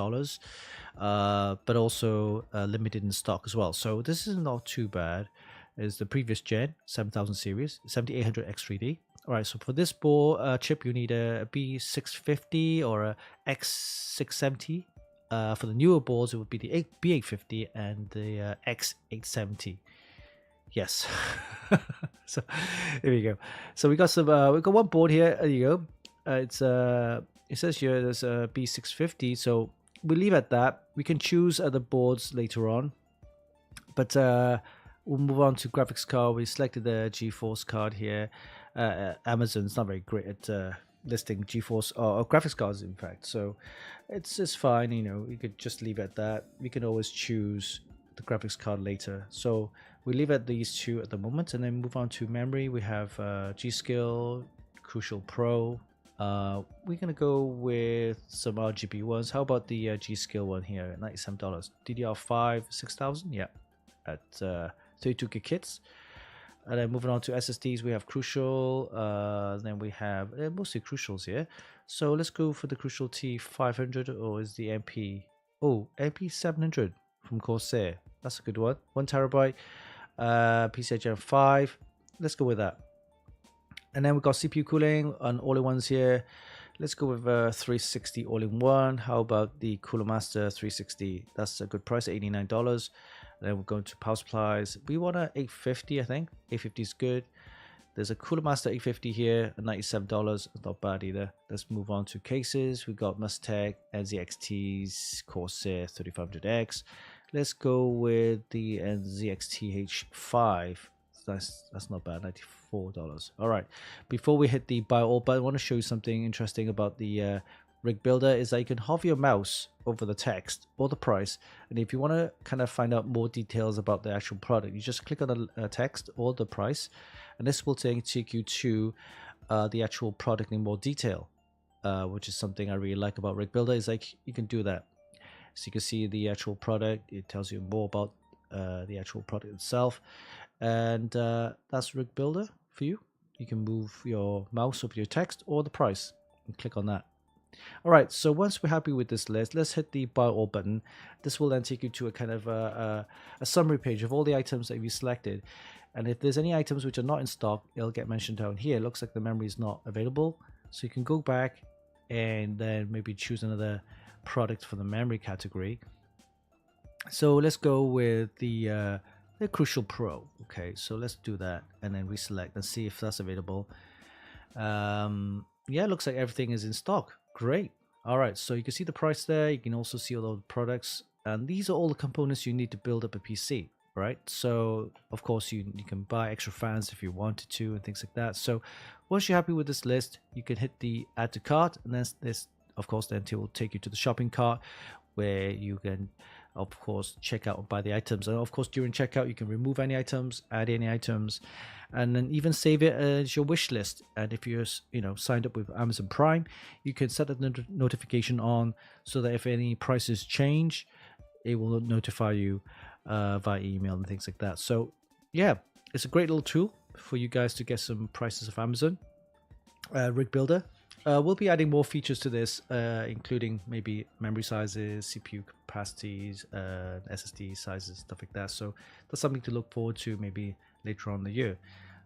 but also limited in stock as well. So this is not too bad. It's the previous gen 7000 series 7800X3D. All right, so for this board chip, you need a B650 or a X670. For the newer boards, it would be the B850 and the X870. Yes. So there we go. So we got some. We got one board here. There you go. It says here there's a B650. So we leave at that. We can choose other boards later on, but we'll move on to graphics card. We selected the GeForce card here. Amazon's not very great at listing GeForce or graphics cards, in fact. So it's fine. You know, you could just leave it at that. We can always choose the graphics card later. So we leave at these two at the moment, and then move on to memory. We have G.Skill, Crucial Pro. We're gonna go with some RGB ones. How about the G.Skill one here at $97? DDR5 6000, yeah, at 32 gig kits. And then moving on to SSDs, we have Crucial. Then we have mostly Crucials here. So let's go for the Crucial T500, or is the MP? Oh, MP700 from Corsair. That's a good one. 1 terabyte. PCI Gen 5. Let's go with that. And then we've got CPU cooling on all-in-ones here. Let's go with 360 all-in-one. How about the Cooler Master 360? That's a good price, $89. And then we're going to power supplies. We want a 850, I think. 850 is good. There's a Cooler Master 850 here at $97. It's not bad either. Let's move on to cases. We've got Mustech, NZXT's, Corsair 3500X. Let's go with the NZXT H5. That's not bad, $94. All right. Before we hit the buy all button, I want to show you something interesting about the rig builder. Is that you can hover your mouse over the text or the price, and if you want to kind of find out more details about the actual product, you just click on the text or the price, and this will take you to the actual product in more detail, which is something I really like about rig builder. Is like you can do that. So you can see the actual product. It tells you more about the actual product itself, and that's rig builder for you. You can move your mouse over your text or the price and click on that. All right, so once we're happy with this list, let's hit the buy all button. This will then take you to a kind of a summary page of all the items that you selected, and if there's any items which are not in stock, it'll get mentioned down here. It looks like the memory is not available, so you can go back and then maybe choose another product for the memory category. So let's go with the Crucial Pro. Okay, so let's do that and then reselect and see if that's available. Yeah, it looks like everything is in stock. Great. All right, so you can see the price there. You can also see all the products, and these are all the components you need to build up a PC, right? So of course you can buy extra fans if you wanted to and things like that. So once you're happy with this list, you can hit the add to cart, and then this of course then it will take you to the shopping cart, where you can of course check out and buy the items. And of course during checkout you can remove any items, add any items, and then even save it as your wish list. And if you're signed up with Amazon Prime, you can set the notification on so that if any prices change, it will notify you via email and things like that. So yeah, it's a great little tool for you guys to get some prices of Amazon. Rig Builder. We'll be adding more features to this, including maybe memory sizes, CPU capacities, SSD sizes, stuff like that. So that's something to look forward to maybe later on in the year.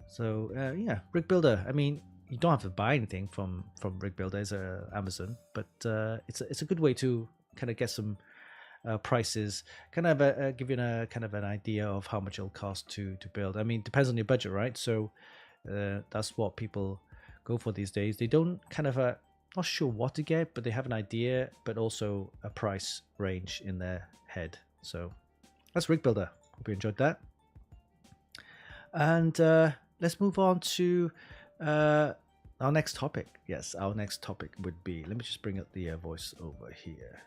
So yeah, Rig Builder. I mean, you don't have to buy anything from Rig Builder as Amazon, but it's a good way to kind of get some prices, kind of give you a kind of an idea of how much it'll cost to build. I mean, it depends on your budget, right? So that's what people go for these days. They don't kind of not sure what to get, but they have an idea, but also a price range in their head. So that's Rig Builder. Hope you enjoyed that. And let's move on to our next topic. Yes, our next topic would be, let me just bring up the voice over here.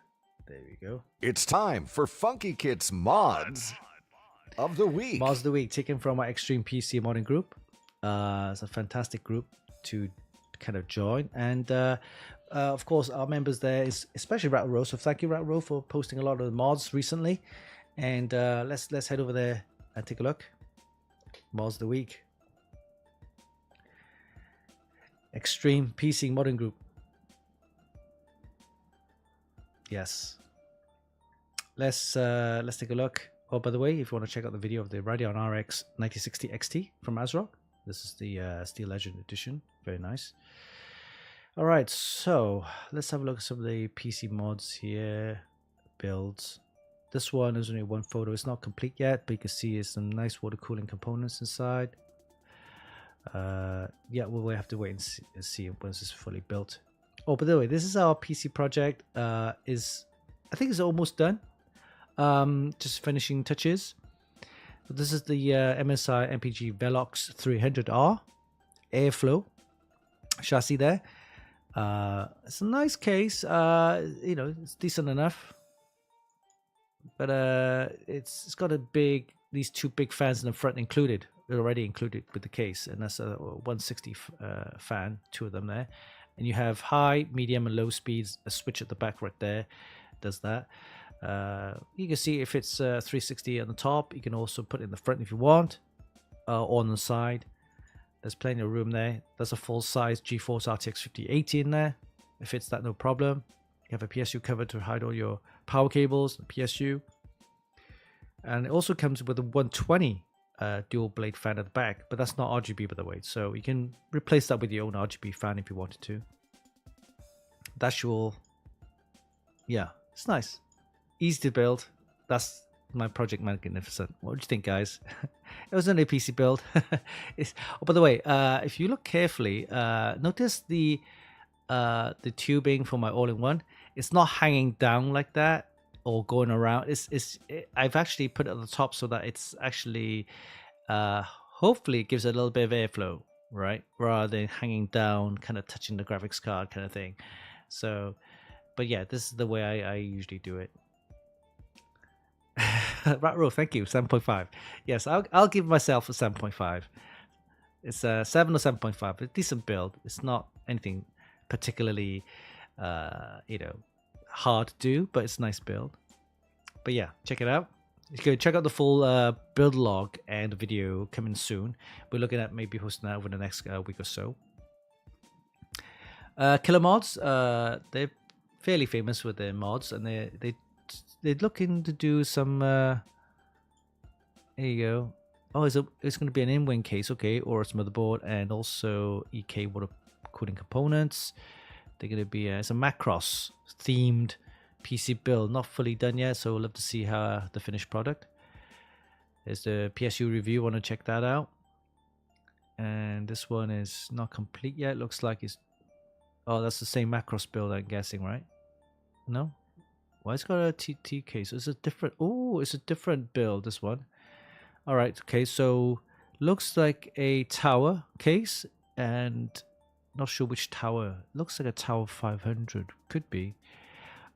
There we go. It's time for Funkykit's Mods of the Week. Mods of the Week, taken from our Extreme PC modding group. It's a fantastic group to kind of join, and of course our members there is especially Ratro. So thank you, Ratro, for posting a lot of the mods recently. And let's head over there and take a look. Mods of the Week. Extreme PC modding group. Yes. Let's take a look. Oh, by the way, if you want to check out the video of the Radeon RX 9060 XT from ASRock, this is the Steel Legend edition. Very nice. All right, so let's have a look at some of the PC mods here. Builds. This one is only one photo. It's not complete yet, but you can see there's some nice water cooling components inside. Yeah, we'll have to wait and see once it's fully built. Oh, by the way, this is our PC project. I think it's almost done. Just finishing touches. So this is the MSI MPG Velox 300R Airflow chassis there. It's a nice case. You know, it's decent enough, but it's got these two big fans in the front included. They're already included with the case, and that's a 160 fan, two of them there. And you have high, medium, and low speeds. A switch at the back right there does that. You can see if it's 360 on the top, you can also put it in the front if you want, or on the side. There's plenty of room there. There's a full-size GeForce RTX 5080 in there. It fits that no problem. You have a PSU cover to hide all your power cables, PSU. And it also comes with a 120 dual blade fan at the back, but that's not RGB, by the way. So you can replace that with your own RGB fan if you wanted to. That's your... Yeah, it's nice. Easy to build. That's my Project Magnificent. What do you think, guys? It was only a PC build. Oh, by the way, if you look carefully, notice the tubing for my all-in-one. It's not hanging down like that or going around. I've actually put it at the top so that it's actually hopefully it gives it a little bit of airflow, right, rather than hanging down, kind of touching the graphics card kind of thing. So, but yeah, this is the way I usually do it. Ratro, thank you. 7.5. Yes, I'll give myself a 7.5. It's a 7 or 7.5. A decent build. It's not anything particularly, hard to do, but it's a nice build. But yeah, check it out. You can check out the full build log and the video coming soon. We're looking at maybe hosting that over the next week or so. Killer Mods, they're fairly famous with their mods, and they're looking to do some. There you go. Oh, it's going to be an in-wing case, okay, or its motherboard, and also EK water cooling components. They're going to be it's a Macross themed PC build, not fully done yet, so we'll love to see how the finished product. There's the PSU review. Want to check that out? And this one is not complete yet. Looks like it's. Oh, that's the same Macross build, I'm guessing, right? No. Why it's got a TT case? It's a different. Oh, it's a different build. This one. All right. Okay. So looks like a tower case, and not sure which tower. Looks like a tower 500. Could be.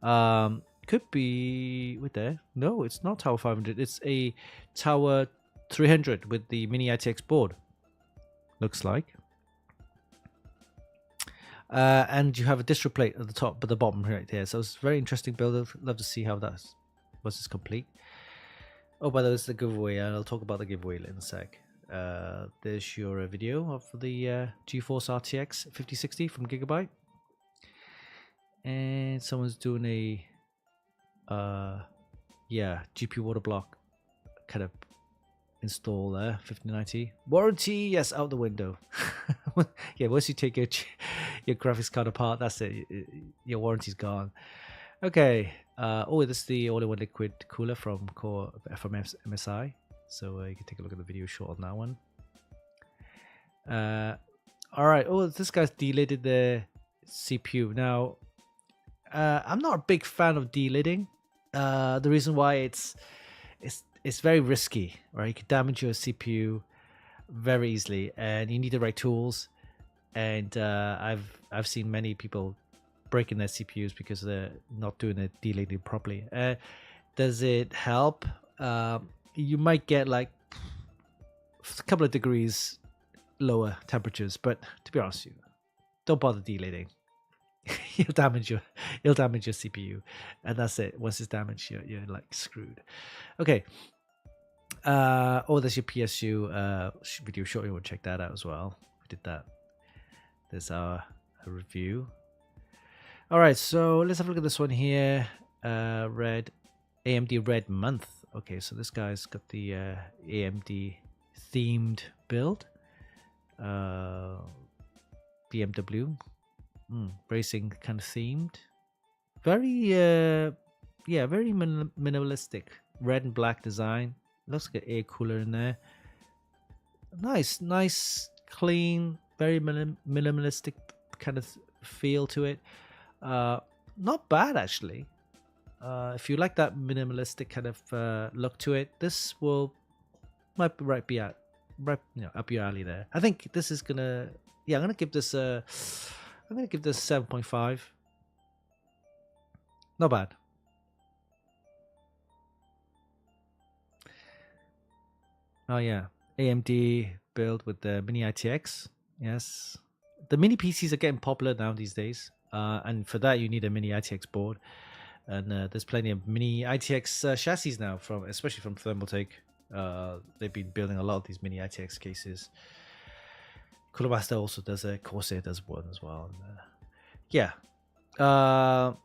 Could be with there. No, it's not tower 500. It's a tower 300 with the mini ITX board. Looks like. And you have a distro plate at the top, but the bottom right there. So it's a very interesting build. I'd love to see how that's once it's complete. Oh, by the way, this is the giveaway. I'll talk about the giveaway in a sec. There's your video of the GeForce RTX 5060 from Gigabyte, and someone's doing a GPU water block kind of install there. 5090 warranty, yes, out the window. Yeah, once you take your graphics card apart, that's it. Your warranty's gone. Okay. Oh, this is the all-in-one liquid cooler from MSI. So you can take a look at the video short on that one. All right. Oh, this guy's delidded the CPU. Now, I'm not a big fan of delidding. The reason why it's very risky, right? You can damage your CPU very easily, and you need the right tools. And I've seen many people breaking their CPUs because they're not doing the delidding properly. Does it help? You might get like a couple of degrees lower temperatures, but to be honest with you, don't bother delidding. You'll damage your CPU, and that's it. Once it's damaged, you're like screwed. Okay. Oh, there's your PSU video short. You want to check that out as well. We did that. There's our review. All right, so let's have a look at this one here. AMD Red Month. Okay, so this guy's got the AMD themed build. BMW racing kind of themed. Very very minimalistic. Red and black design. Looks like an air cooler in there. Nice, clean, very minimalistic kind of feel to it. Not bad actually. If you like that minimalistic kind of look to it, this might be up your alley there. I think this is gonna. Yeah, I'm gonna give this 7.5. Not bad. Oh yeah, AMD build with the mini ITX. Yes, the mini PCs are getting popular now these days, and for that you need a mini ITX board. And there's plenty of mini ITX chassis now, especially from Thermaltake. They've been building a lot of these mini ITX cases. Cooler Master also does a Corsair does one as well. And,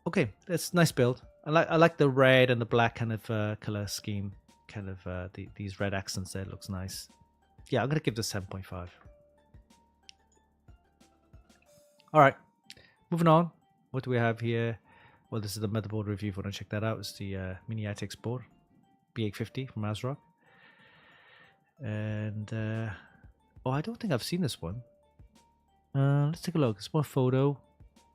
okay, that's a nice build. I like the red and the black kind of color scheme. Kind of these red accents there. Looks nice. Yeah, I'm gonna give this 7.5. All right, moving on. What do we have here? Well, this is the motherboard review. If you want to check that out, it's the mini ITX board, B850 from ASRock. And I don't think I've seen this one. Let's take a look. It's more photo.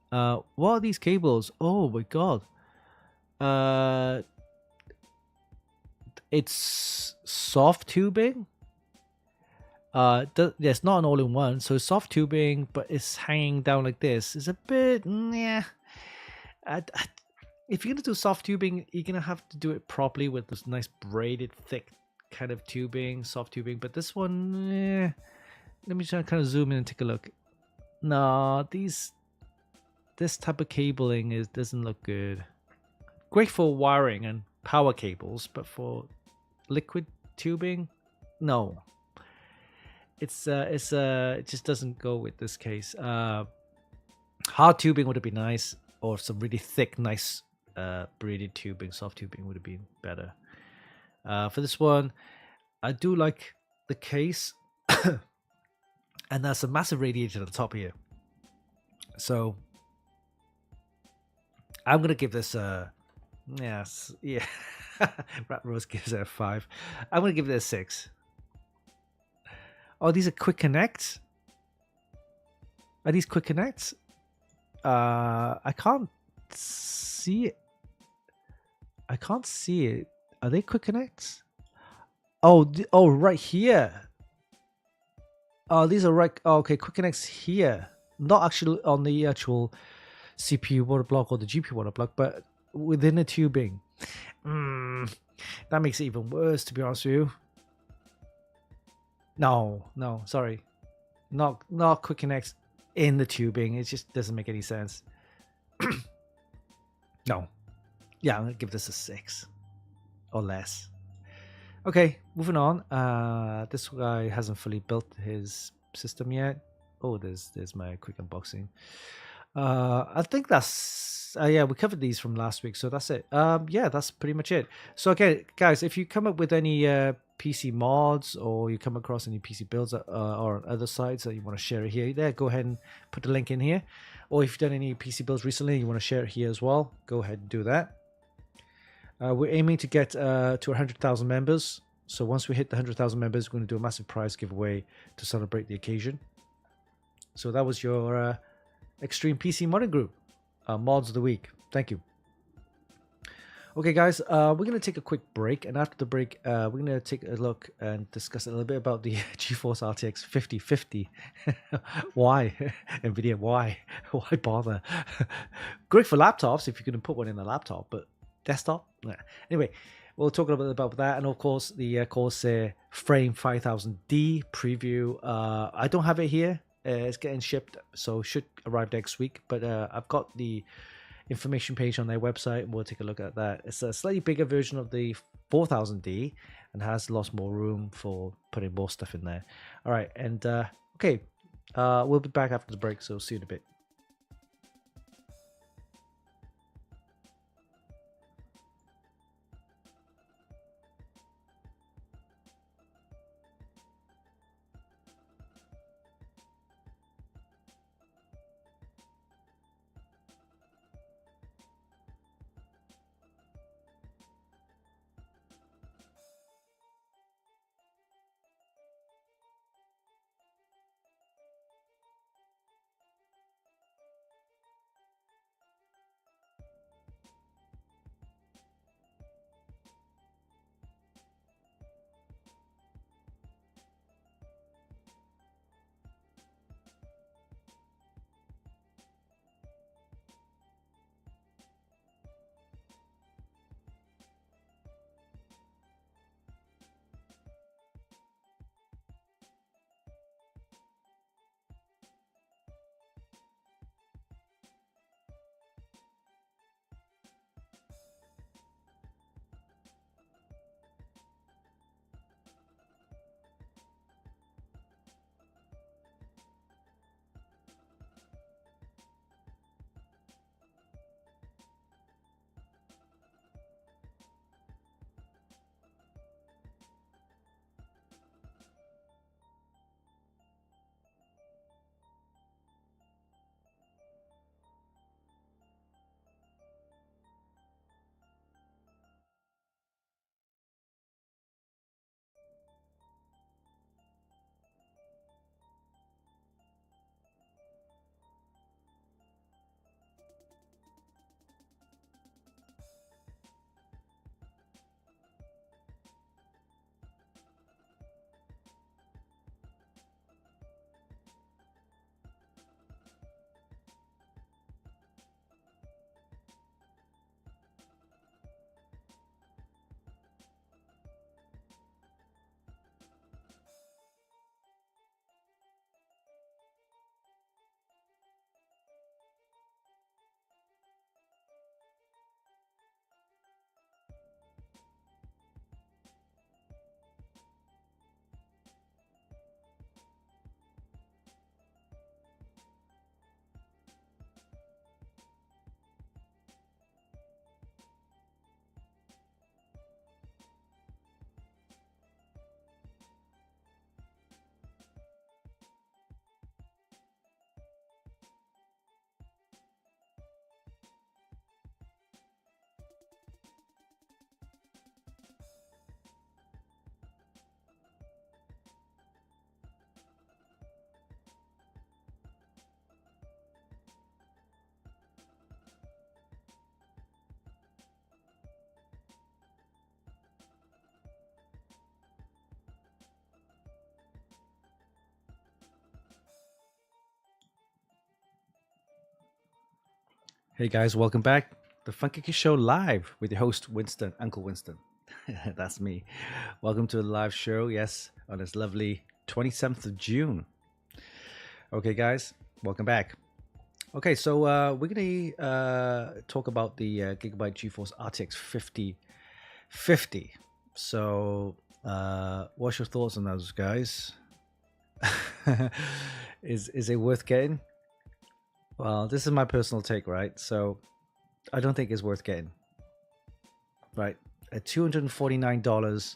What are these cables? Oh my god. It's soft tubing. It's not an all-in-one, so it's soft tubing, but it's hanging down like this. It's a bit, yeah. If you're gonna do soft tubing, you're gonna have to do it properly with this nice braided, thick kind of tubing, soft tubing. But this one, let me try to kind of zoom in and take a look. No, this type of cabling doesn't look good. Great for wiring and power cables, but for liquid tubing, no. It just doesn't go with this case. Hard tubing would have been nice, or some really thick, nice braided tubing, soft tubing would have been better. For this one, I do like the case, and there's a massive radiator at the top here. So I'm gonna give this yes, yeah. Rat Rose gives it a 5. I'm gonna give it a 6. Oh, these are quick connects. Are these quick connects? I can't see it. Are they quick connects? Oh, right here. Oh, these are right. Oh, okay, quick connects here. Not actually on the actual CPU water block or the GPU water block, but within the tubing. That makes it even worse, to be honest with you. No, sorry. Not quick connects in the tubing. It just doesn't make any sense. No. Yeah, I'm gonna give this a 6 or less. Okay, moving on. This guy hasn't fully built his system yet. Oh, there's my quick unboxing. I think that's yeah, we covered these from last week, so that's it. Yeah, that's pretty much it. So okay, guys, if you come up with any PC mods or you come across any PC builds or other sites that you want to share it here, there, go ahead and put the link in here. Or if you've done any PC builds recently and you want to share it here as well, go ahead and do that. We're aiming to get to 100,000 members. So once we hit the 100,000 members, we're going to do a massive prize giveaway to celebrate the occasion. So that was your Extreme PC Modding Group Mods of the Week. Thank you. Okay, guys, we're going to take a quick break. And after the break, we're going to take a look and discuss a little bit about the GeForce RTX 5050. Why? NVIDIA, why? Why bother? Great for laptops if you can put one in a laptop, but desktop? Nah. Anyway, we'll talk a little bit about that. And of course, the Corsair Frame 5000D preview. I don't have it here. It's getting shipped, so it should arrive next week. But I've got the information page on their website, and we'll take a look at that. It's a slightly bigger version of the 4000D and has lots more room for putting more stuff in there. All right, and okay, we'll be back after the break, so see you in a bit. Hey guys, welcome back. The Funkykit Show live with your host Winston, Uncle Winston. That's me. Welcome to the live show, yes, on this lovely 27th of June. Okay guys, welcome back. Okay, so we're gonna talk about the Gigabyte GeForce RTX 5050. So, what's your thoughts on those, guys? Is it worth getting? Well, this is my personal take, right? So, I don't think it's worth getting. Right, at $249,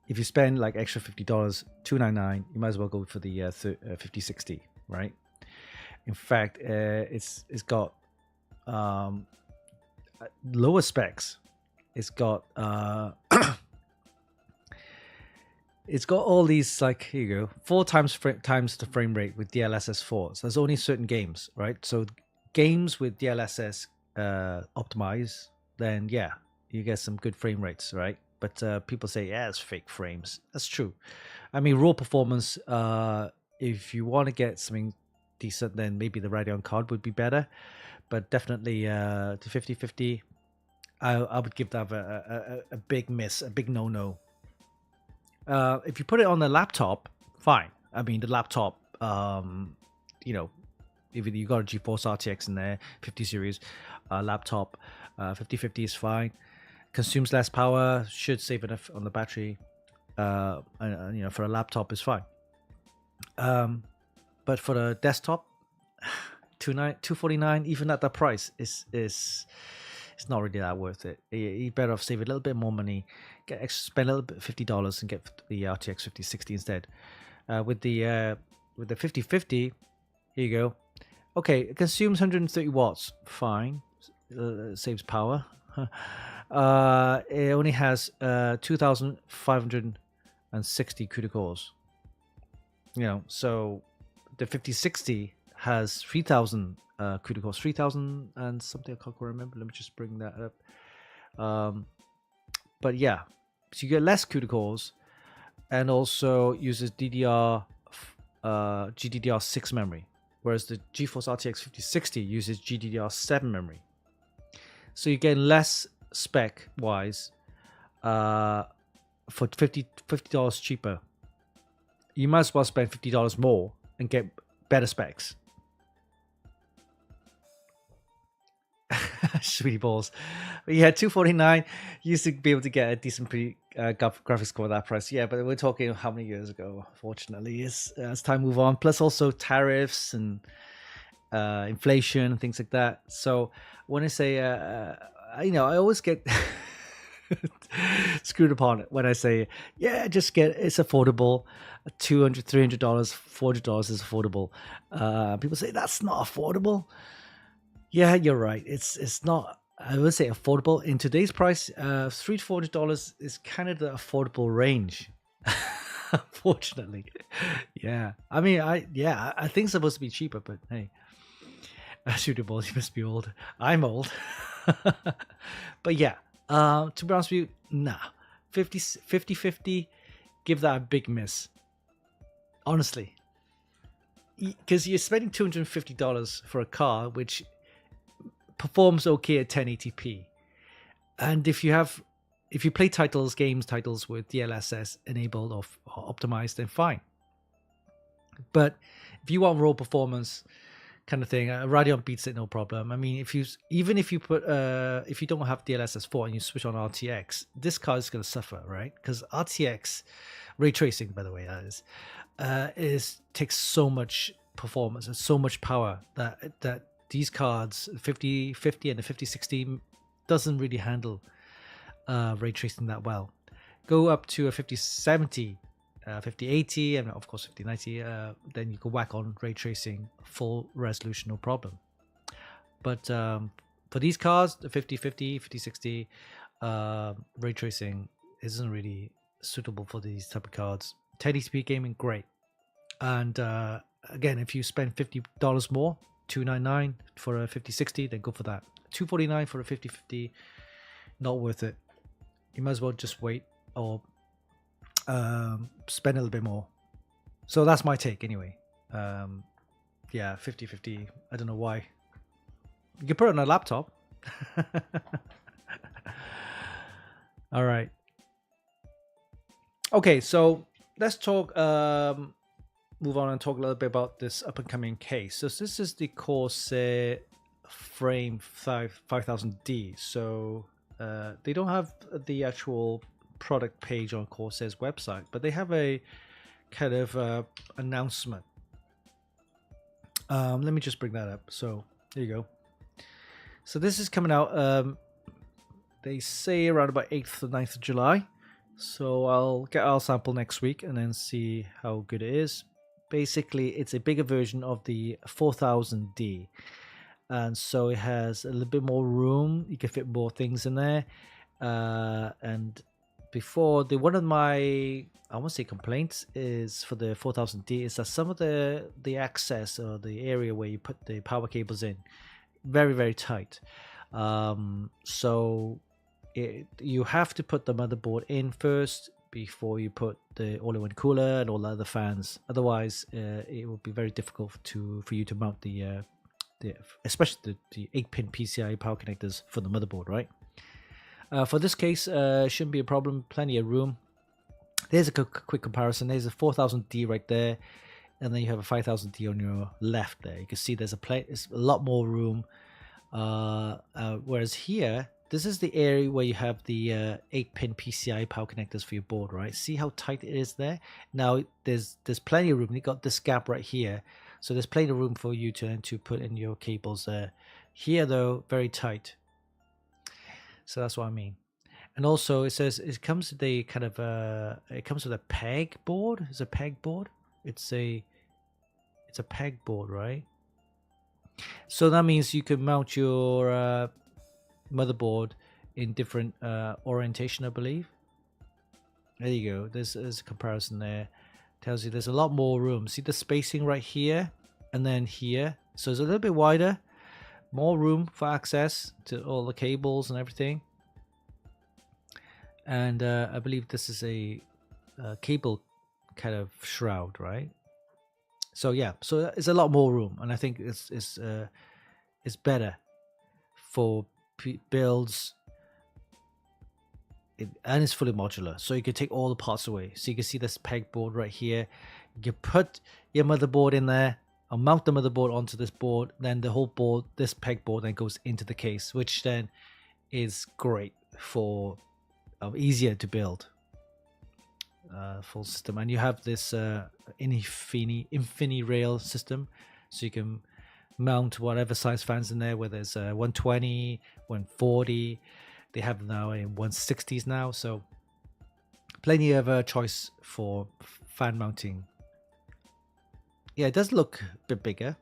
if you spend like extra $50, $299, you might as well go for the 5060, right? In fact, it's got lower specs. It's got it's got all these, like, here you go, 4 times the frame rate with DLSS 4. So there's only certain games, right? So games with DLSS optimize, then yeah, you get some good frame rates, right? But people say, yeah, it's fake frames. That's true. I mean, raw performance, if you want to get something decent, then maybe the Radeon card would be better. But definitely the 5050, I would give that a big miss, a big no-no. If you put it on the laptop, fine. I mean, the laptop, you know, if you got a GeForce RTX in there, 50 series laptop, 5050 is fine. Consumes less power, should save enough on the battery. And, you know, for a laptop is fine. But for the desktop, $249, even at that price, is it's not really that worth it. You better off save a little bit more money, spend a little bit, $50, and get the RTX 5060 instead. With the 5050, here you go. Okay, it consumes 130 watts. Fine, saves power. It only has 2,560 CUDA cores. You know, so the 5060 has 3,000 CUDA cores, 3,000 and something. I can't remember. Let me just bring that up. But yeah, so you get less CUDA cores, and also uses GDDR6 memory, whereas the GeForce RTX 5060 uses GDDR7 memory. So you get less spec wise for $50 cheaper. You might as well spend $50 more and get better specs. Sweetie balls. But yeah, $249. You used to be able to get a decent graphics card at that price. Yeah, but we're talking how many years ago, fortunately, as time move on. Plus also tariffs and inflation and things like that. So when I say, you know, I always get screwed upon it when I say, yeah, just get, it's affordable. $200, $300, $400 is affordable. People say that's not affordable. Yeah, you're right. It's not. I would say affordable in today's price. $300 to $400 is kind of the affordable range. Unfortunately, yeah. I mean, I think it's supposed to be cheaper, but hey, suitable. You must be old. I'm old. But yeah, to be honest with you, nah. 50-50, give that a big miss. Honestly, because you're spending $250 for a car which performs okay at 1080p, and if you play games titles with DLSS enabled or optimized, then fine. But if you want raw performance kind of thing, Radeon beats it, no problem. I mean, if you don't have DLSS 4 and you switch on RTX, this card is going to suffer, right? Because RTX ray tracing, by the way, that takes so much performance and so much power that these cards, 5050 and the 5060, doesn't really handle ray tracing that well. Go up to a 5070, 5080, and of course 5090, then you can whack on ray tracing, full resolution, no problem. But for these cards, the 5050, 5060, ray tracing isn't really suitable for these type of cards. 1080p gaming, great. And again, if you spend $50 more, $299 for a 5060, then go for that. $249 for a 5050, not worth it. You might as well just wait or spend a little bit more. So that's my take anyway. Yeah, 5050, I don't know why. You can put it on a laptop. All right. Okay, so let's talk move on and talk a little bit about this up and coming case. So this is the Corsair Frame 5000D. So they don't have the actual product page on Corsair's website, but they have a kind of announcement. Let me just bring that up. So there you go. So this is coming out, they say around about 8th or 9th of July. So I'll get our sample next week and then see how good it is. Basically, it's a bigger version of the 4000D. And so it has a little bit more room. You can fit more things in there. And before, one of my, I won't say complaints, is for the 4000D is that some of the access or the area where you put the power cables in, very, very tight. So you have to put the motherboard in first before you put the all-in-one cooler and all the other fans. Otherwise, it will be very difficult for you to mount the especially the 8-pin PCI power connectors for the motherboard, right? For this case, shouldn't be a problem. Plenty of room. There's a quick comparison. There's a 4000D right there, and then you have a 5000D on your left there. You can see there's a lot more room. Whereas here, this is the area where you have the 8-pin PCI power connectors for your board, right? See how tight it is there? Now, there's plenty of room. You got this gap right here. So there's plenty of room for you to put in your cables there. Here, though, very tight. So that's what I mean. And also, it says it comes with a kind of it comes with a peg board. It's a peg board. It's a peg board, right? So that means you can mount your motherboard in different orientation, I believe. There you go. There's a comparison there. Tells you there's a lot more room. See the spacing right here and then here. So it's a little bit wider. More room for access to all the cables and everything. And I believe this is a cable kind of shroud, right? So yeah, so it's a lot more room, and I think it's better for builds. And it's fully modular, so you can take all the parts away. So you can see this pegboard right here. You can put your motherboard in there, or mount the motherboard onto this board. Then the whole board, this pegboard, then goes into the case, which then is great for easier to build full system. And you have this Infini rail system, so you can mount whatever size fans in there. Whether it's 120, 140. They have now in 160s now, so plenty of choice for fan mounting. Yeah, it does look a bit bigger,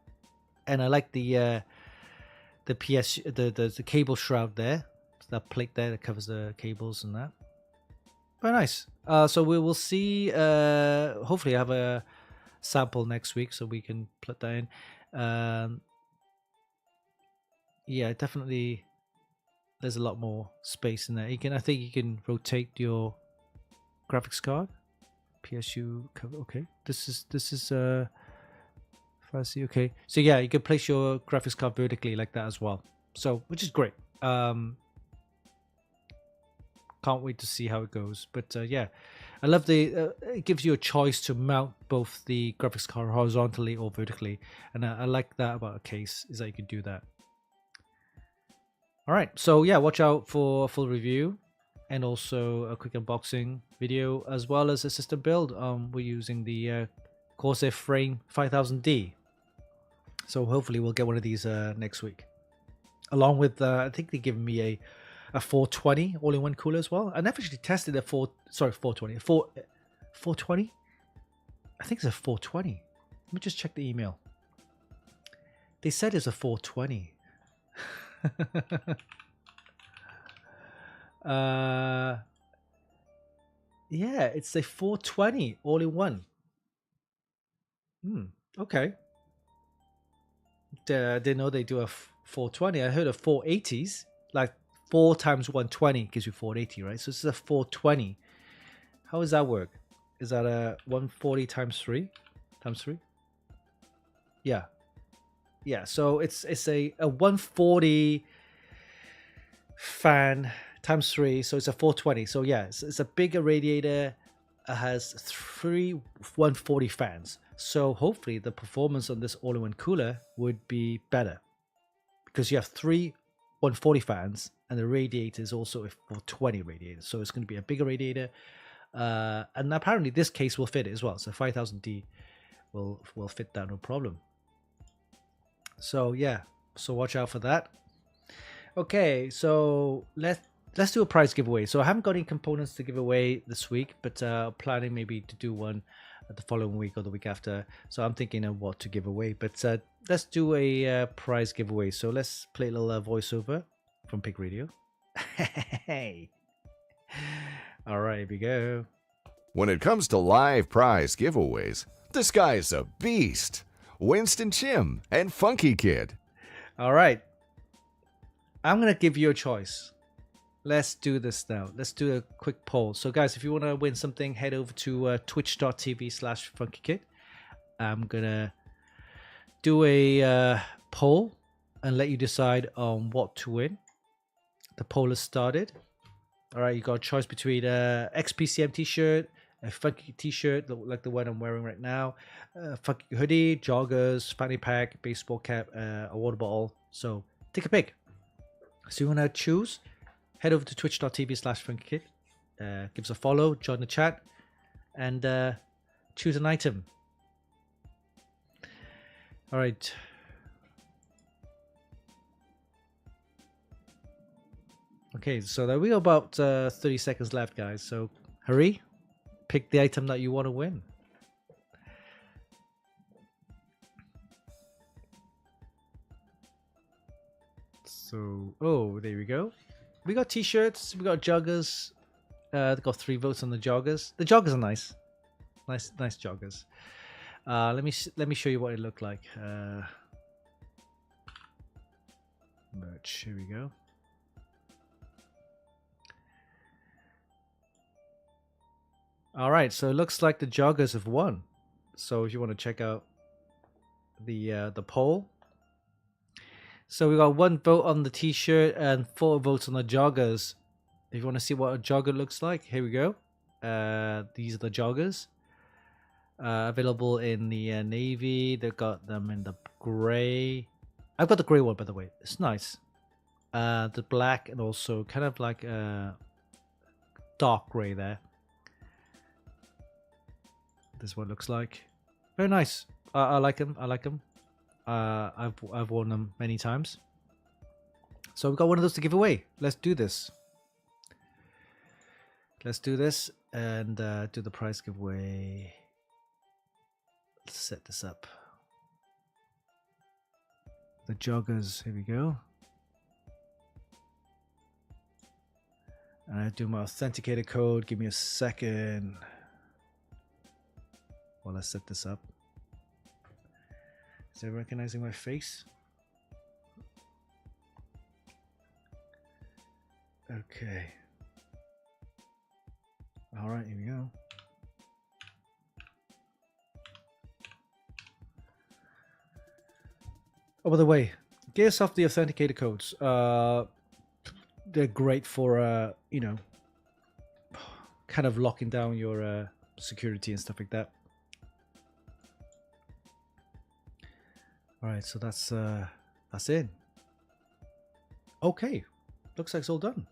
and I like the cable shroud there. That plate there that covers the cables and that. Very nice. So we will see. Hopefully, I have a sample next week, so we can put that in. Yeah, definitely. There's a lot more space in there. I think you can rotate your graphics card. PSU cover. Okay, this is fancy. Okay, so yeah, you can place your graphics card vertically like that as well. So which is great. Can't wait to see how it goes. But yeah, I love it gives you a choice to mount both the graphics card horizontally or vertically, and I like that about a case, is that you can do that. All right, so yeah, watch out for a full review and also a quick unboxing video, as well as a system build. We're using the Corsair Frame 5000D. So hopefully we'll get one of these next week. Along with, I think they're giving me a 420 all-in-one cooler as well. I never actually tested a 420. A 420? I think it's a 420. Let me just check the email. They said it's a 420. Yeah, it's a 420 all-in-one. Okay. Didn't know they do a 420. I heard of 480s, like 4 times 120 gives you 480, right? So this is a 420. How does that work? Is that a 140 times 3? Times 3? Yeah. Yeah, so it's a 140 fan times 3, so it's a 420. So yeah, it's a bigger radiator. It has 3 140 fans. So hopefully the performance on this all-in-one cooler would be better, because you have 3 140 fans and the radiator is also a 420 radiator. So it's going to be a bigger radiator. And apparently this case will fit it as well. So 5000D will fit that, no problem. So yeah, so watch out for that. Okay, so let's do a prize giveaway. So I haven't got any components to give away this week, but planning maybe to do one the following week or the week after. So I'm thinking of what to give away, but let's do a prize giveaway. So let's play a little voiceover from Pig Radio. Hey. All right, here we go. When it comes to live prize giveaways, this guy is a beast. Winston Chim and Funkykit. All right. I'm going to give you a choice. Let's do this now. Let's do a quick poll. So guys, if you want to win something, head over to twitch.tv/Funkykit. I'm going to do a poll and let you decide on what to win. The poll has started. All right, you got a choice between XPCM t-shirt, a Funky t-shirt like the one I'm wearing right now, Funky hoodie, joggers, fanny pack, baseball cap, a water bottle. So take a pick. So you want to choose? Head over to twitch.tv/Funkykit. Give us a follow, join the chat, and choose an item. All right. Okay, so there we go, about 30 seconds left, guys. So hurry, pick the item that you want to win. So, oh, there we go. We got t-shirts, we got joggers. They got 3 votes on the joggers. The joggers are nice, nice joggers. Let me show you what it looked like. Merch. Here we go. All right, so it looks like the joggers have won. So if you want to check out the poll, so we got 1 vote on the t-shirt and 4 votes on the joggers. If you want to see what a jogger looks like, here we go. These are the joggers. Available in the navy. They've got them in the gray. I've got the gray one, by the way. It's nice. The black and also kind of like dark gray there. This is what it looks like. Very nice. I like them. I like them. I've worn them many times. So we've got one of those to give away. Let's do this. Let's do this and do the prize giveaway. Let's set this up. The joggers. Here we go. And I do my authenticator code. Give me a second. While I set this up. Is it recognizing my face? Okay. All right, here we go. Oh, by the way, get yourself the authenticator codes. They're great for you know, kind of locking down your security and stuff like that. All right, so that's it. Okay, looks like it's all done.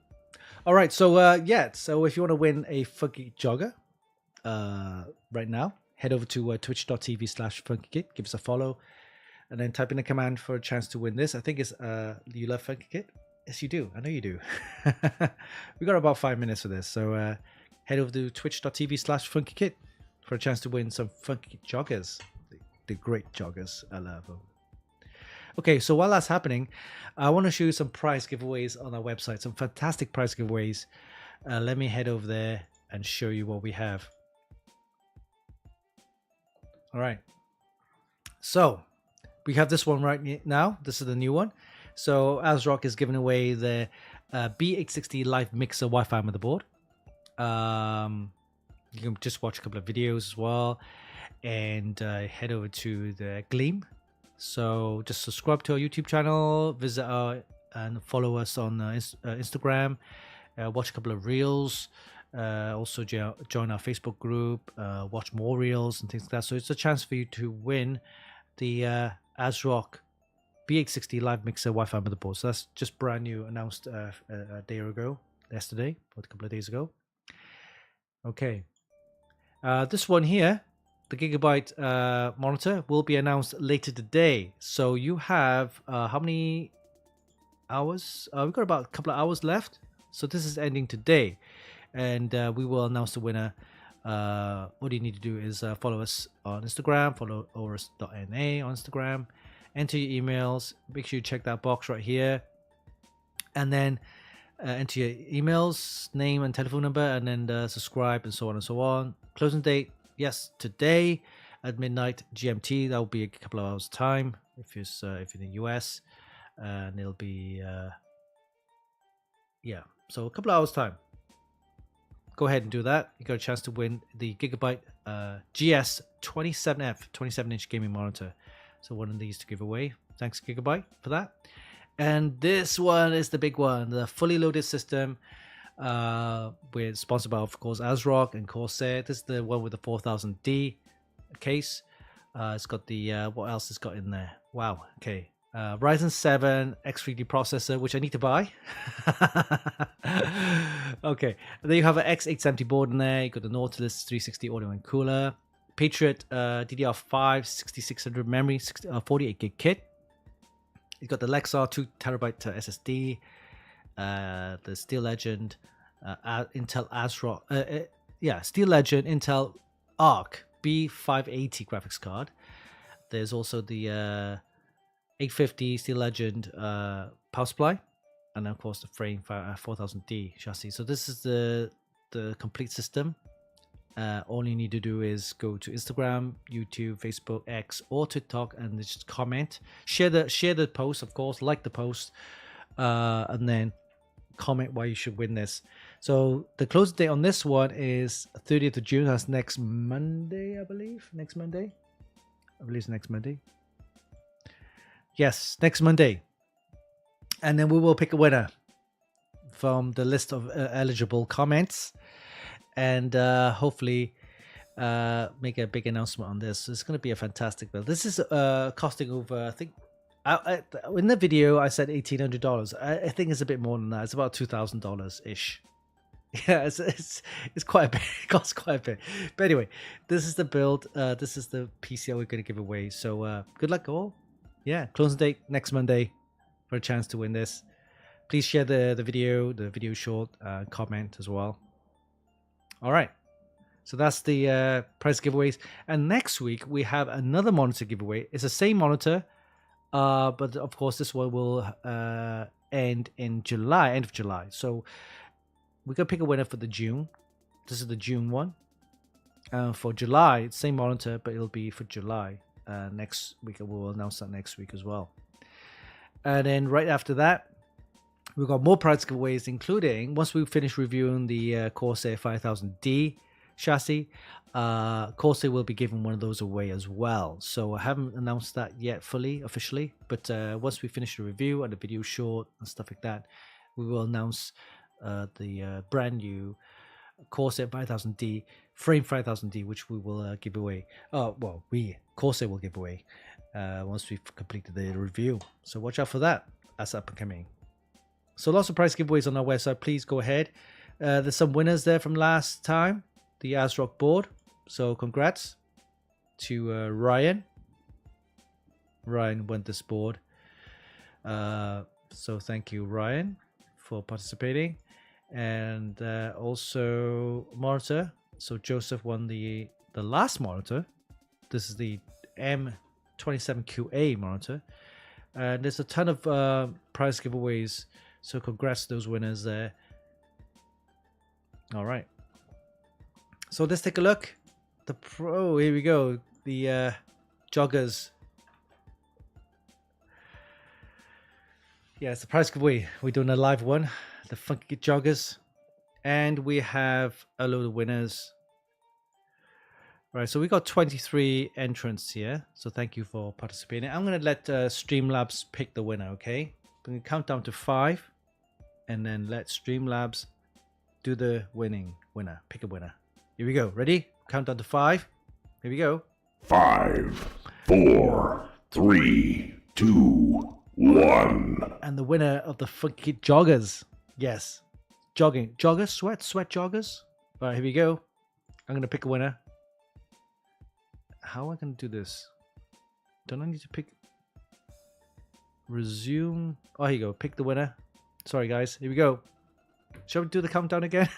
All right, so yeah, so if you want to win a Funky jogger right now, head over to twitch.tv/Funkykit, give us a follow, and then type in a command for a chance to win this. I think it's you love Funkykit? Yes, you do. I know you do. We got about 5 minutes for this, so head over to twitch.tv/Funkykit for a chance to win some Funky joggers. The great joggers. I love them. Okay, so while that's happening, I want to show you some prize giveaways on our website, some fantastic prize giveaways. Let me head over there and show you what we have. All right. So we have this one right now. This is the new one. So ASRock is giving away the B860 Live Mixer Wi-Fi motherboard. You can just watch a couple of videos as well. And head over to the Gleam. So just subscribe to our YouTube channel, visit our and follow us on Instagram, watch a couple of reels, Also join our Facebook group, watch more reels and things like that. So it's a chance for you to win the ASRock B860 live mixer Wi-Fi motherboard. So that's just brand new, announced a day ago, yesterday, or a couple of days ago. Okay. This one here, the Gigabyte monitor, will be announced later today. So you have how many hours? We've got about a couple of hours left. So this is ending today. And we will announce the winner. What you need to do is follow us on Instagram, follow oris.na on Instagram, enter your emails, make sure you check that box right here, and then enter your emails, name and telephone number, and then subscribe and so on and so on. Closing date, yes, today at midnight GMT. That will be a couple of hours time if you're in the US, and it'll be yeah, so a couple of hours time. Go ahead and do that. You got a chance to win the Gigabyte GS 27F 27-inch gaming monitor. So one of these to give away. Thanks Gigabyte for that. And this one is the big one, the fully loaded system. We're sponsored by, of course, ASRock and Corsair. This is the one with the 4000D case. It's got the what else it's got in there? Wow. Okay. Ryzen 7 X3D processor, which I need to buy. Okay, and then you have an X870 board in there. You got the Nautilus 360 audio and cooler, Patriot DDR5 6600 memory, 48 gig kit. You got the Lexar 2TB SSD, the Steel Legend Intel ASRock, Steel Legend Intel Arc B580 graphics card. There's also the 850 Steel Legend power supply, and of course the frame 4000D chassis. So this is the complete system. All you need to do is go to Instagram, YouTube, Facebook, X, or TikTok, and just comment, share the post, of course, like the post, and then comment why you should win this. So the closing date on this one is 30th of June. That's next Monday, I believe. Next Monday. Yes, next Monday. And then we will pick a winner from the list of eligible comments, and hopefully make a big announcement on this. So it's going to be a fantastic build. This is costing over, I think, in the video I said $1,800. I think it's a bit more than that. It's about $2,000 ish. Yeah, it's quite a bit. It costs quite a bit. But anyway, this is the build. This is the PC we're going to give away. So good luck all. Yeah, closing date next Monday for a chance to win this. Please share the video short, comment as well. All right, so that's the prize giveaways. And next week we have another monitor giveaway. It's the same monitor, but of course this one will end of July. So we're gonna pick a winner for the June. This is the June one. For July, it's same monitor, but it'll be for July. Next week, we'll announce that next week as well. And then right after that, we've got more prize giveaways, including once we finish reviewing the Corsair 5000D chassis, Corsair will be giving one of those away as well. So I haven't announced that yet officially, but once we finish the review and the video short and stuff like that, we will announce the brand new Corsair 5000D frame 5000D, which we will give away. Corsair will give away once we've completed the review. So watch out for that. That's up and coming. So lots of prize giveaways on our website. Please go ahead. There's some winners there from last time, the ASRock board. So congrats to Ryan. Ryan won this board. So thank you, Ryan, for participating. And also monitor. So Joseph won the last monitor. This is the M27QA monitor. And there's a ton of prize giveaways. So congrats to those winners there. All right. So let's take a look. The Pro, here we go. The joggers. Yeah, it's a prize giveaway. We're doing a live one. The Funkykit joggers. And we have a load of winners. Right, so we got 23 entrants here. So thank you for participating. I'm going to let Streamlabs pick the winner, okay? I'm going to count down to 5. And then let Streamlabs do the winner. Pick a winner. Here we go. Ready? Count down to 5. Here we go. 5, 4, 3, 2, 1. And the winner of the Funkykit joggers. Yes. Joggers? Sweat joggers? All right, here we go. I'm going to pick a winner. How am I going to do this? Don't I need to pick... Resume. Oh, here you go. Pick the winner. Sorry, guys. Here we go. Shall we do the countdown again?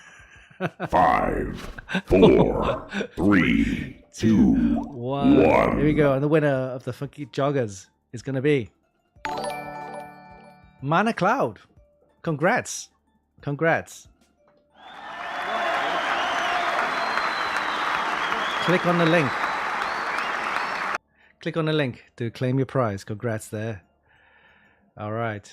5, 4, 3, 2, 1. Here we go. And the winner of the Funkykit joggers is going to be... Mana Cloud. Congrats. Click on the link to claim your prize. Congrats there. All right.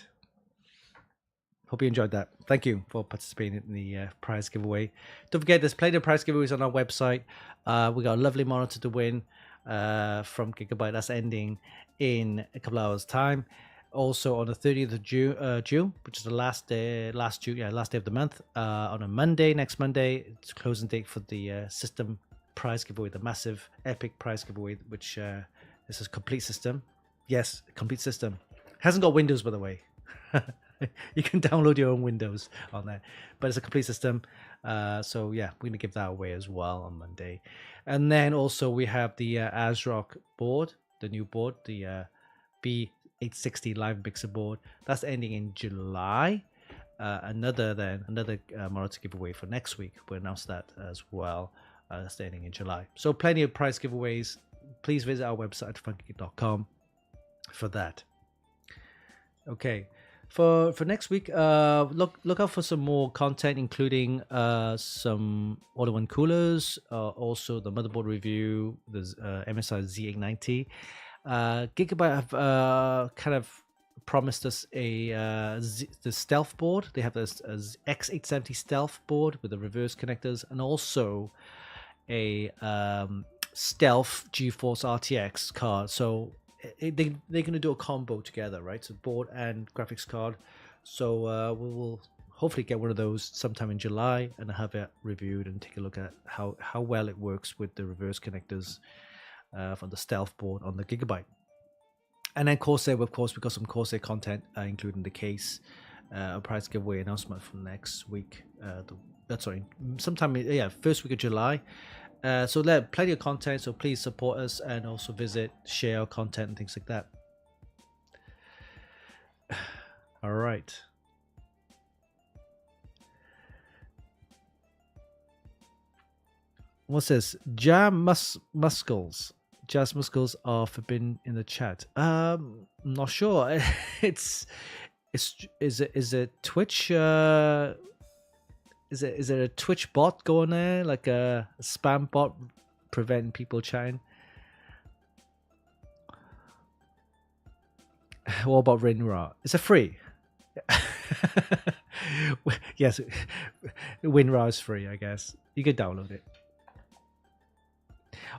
Hope you enjoyed that. Thank you for participating in the prize giveaway. Don't forget, there's plenty of prize giveaways on our website. We got a lovely monitor to win from Gigabyte. That's ending in a couple hours' time. Also on the 30th of June, which is the last day of the month. On a Monday, next Monday, it's closing date for the system prize giveaway, the massive epic prize giveaway, which this is complete system. Yes, complete system. Hasn't got Windows, by the way. You can download your own Windows on there, but it's a complete system. So yeah, we're gonna give that away as well on Monday. And then also we have the ASRock board, the new board, the B860 live mixer board. That's ending in July. Another monitor giveaway for next week. We'll announce that as well. That's ending in July. So plenty of prize giveaways. Please visit our website at funkykit.com for that. Okay, for next week, look out for some more content, including some all-in-one coolers, also the motherboard review, the MSI Z890. Gigabyte have kind of promised us the stealth board. They have this X870 stealth board with the reverse connectors, and also a stealth GeForce RTX card. So they're going to do a combo together, right? So board and graphics card. So we will hopefully get one of those sometime in July and have it reviewed and take a look at how well it works with the reverse connectors from the stealth board on the Gigabyte. And then Corsair, of course, we've got some Corsair content, including the case, a prize giveaway announcement for next week. First week of July. So there's plenty of content, so please support us and also share our content and things like that. All right. What's this? Jazz Muscles are forbidden in the chat. I'm not sure. Is it Twitch? Is it a Twitch bot going there, like a spam bot preventing people chatting? What about WinRAR? Is it free? Yes, WinRAR is free, I guess. You can download it.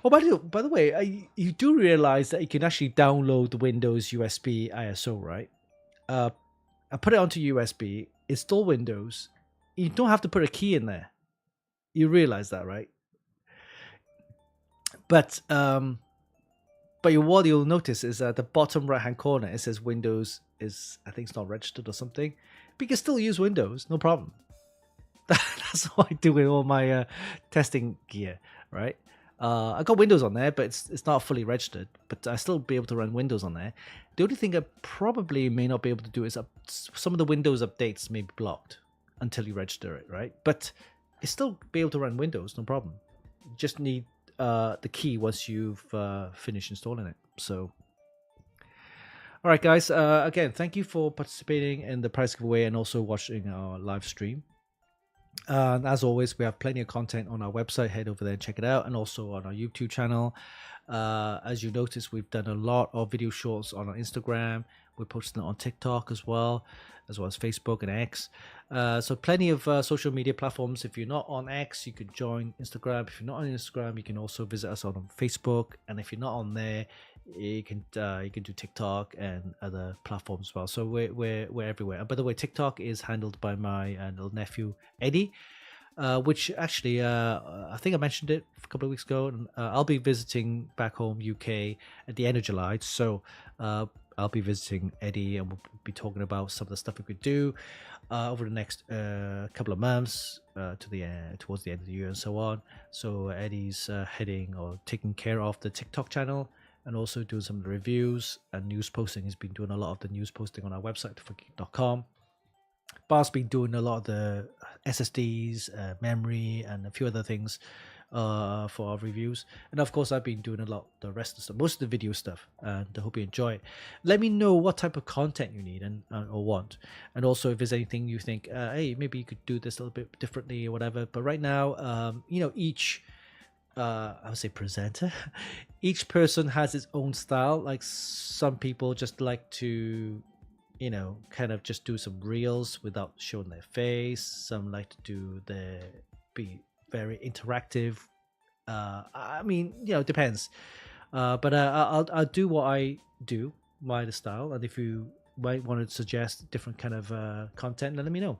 Oh, by the way, you do realize that you can actually download the Windows USB ISO, right? I put it onto USB, install Windows. You don't have to put a key in there. You realize that, right? But what you'll notice is at the bottom right-hand corner, it says Windows is, I think it's not registered or something. But you can still use Windows, no problem. That's what I do with all my testing gear, right? I got Windows on there, but it's not fully registered. But I still be able to run Windows on there. The only thing I probably may not be able to do is some of the Windows updates may be blocked until you register it, right? But it's still be able to run Windows, no problem. You just need the key once you've finished installing it. So, all right, guys. Again, thank you for participating in the prize giveaway and also watching our live stream. As always, we have plenty of content on our website. Head over there and check it out, and also on our YouTube channel. As you notice, we've done a lot of video shorts on our Instagram. We're posting it on TikTok as well as Facebook and X. So plenty of social media platforms. If you're not on X, you can join Instagram. If you're not on Instagram, you can also visit us on Facebook. And if you're not on there, you can do TikTok and other platforms as well. So we're everywhere. And by the way, TikTok is handled by my little nephew Eddie. which actually I think I mentioned it a couple of weeks ago. And I'll be visiting back home UK at the end of July, so I'll be visiting Eddie, and we'll be talking about some of the stuff we could do over the next couple of months towards the end of the year and so on. So Eddie's heading or taking care of the TikTok channel, and also doing some of the reviews and news posting. He's been doing a lot of the news posting on our website, funkykit.com. Bar's been doing a lot of the SSDs, memory, and a few other things for our reviews. And of course, I've been doing a lot the rest of the stuff, most of the video stuff, and I hope you enjoy it. Let me know what type of content you need and or want, and also if there's anything you think, hey, maybe you could do this a little bit differently or whatever. But right now, each I would say presenter, each person has its own style. Like some people just like to kind of just do some reels without showing their face. Some like to be very interactive. I mean, it depends. But I'll do what I do, my style. And if you might want to suggest different kind of content, then let me know.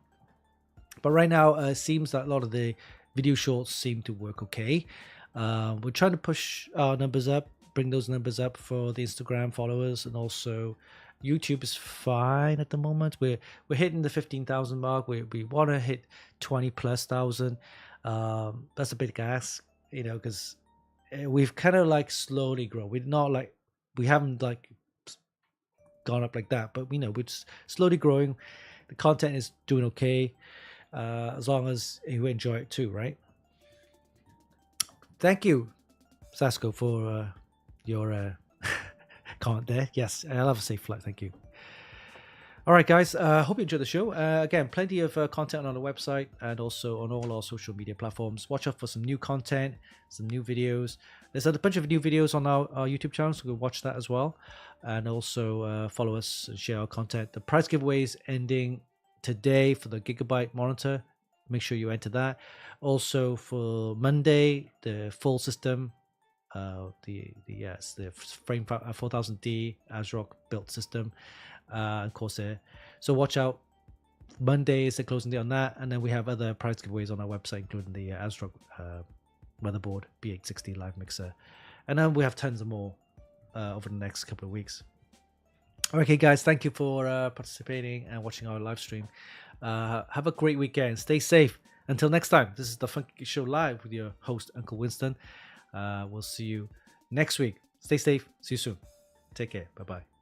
But right now, it seems that a lot of the video shorts seem to work okay. We're trying to push our numbers up, bring those numbers up for the Instagram followers, and also YouTube is fine at the moment. We're hitting the 15,000 mark. We want to hit 20,000+. That's a big ask, because we've kind of like slowly grown. We're not like, we haven't like gone up like that, but we're just slowly growing. The content is doing okay, as long as you enjoy it too, right? Thank you, Sasko, for your comment there. Yes, I'll have a safe flight. Thank you. All right, guys. Hope you enjoyed the show. Again, plenty of content on the website and also on all our social media platforms. Watch out for some new content, some new videos. There's a bunch of new videos on our YouTube channel, so go watch that as well. And also follow us and share our content. The prize giveaway is ending today for the Gigabyte monitor. Make sure you enter that. Also for Monday, the full system, the Frame 4000D ASRock built system, and Corsair. So watch out. Monday is the closing day on that, and then we have other prize giveaways on our website, including the ASRock motherboard, B860 live mixer, and then we have tons of more over the next couple of weeks. Okay, guys, thank you for participating and watching our live stream. Have a great weekend. Stay safe. Until next time, this is the Funkykit Show Live with your host, Uncle Winston. We'll see you next week. Stay safe. See you soon. Take care. Bye-bye.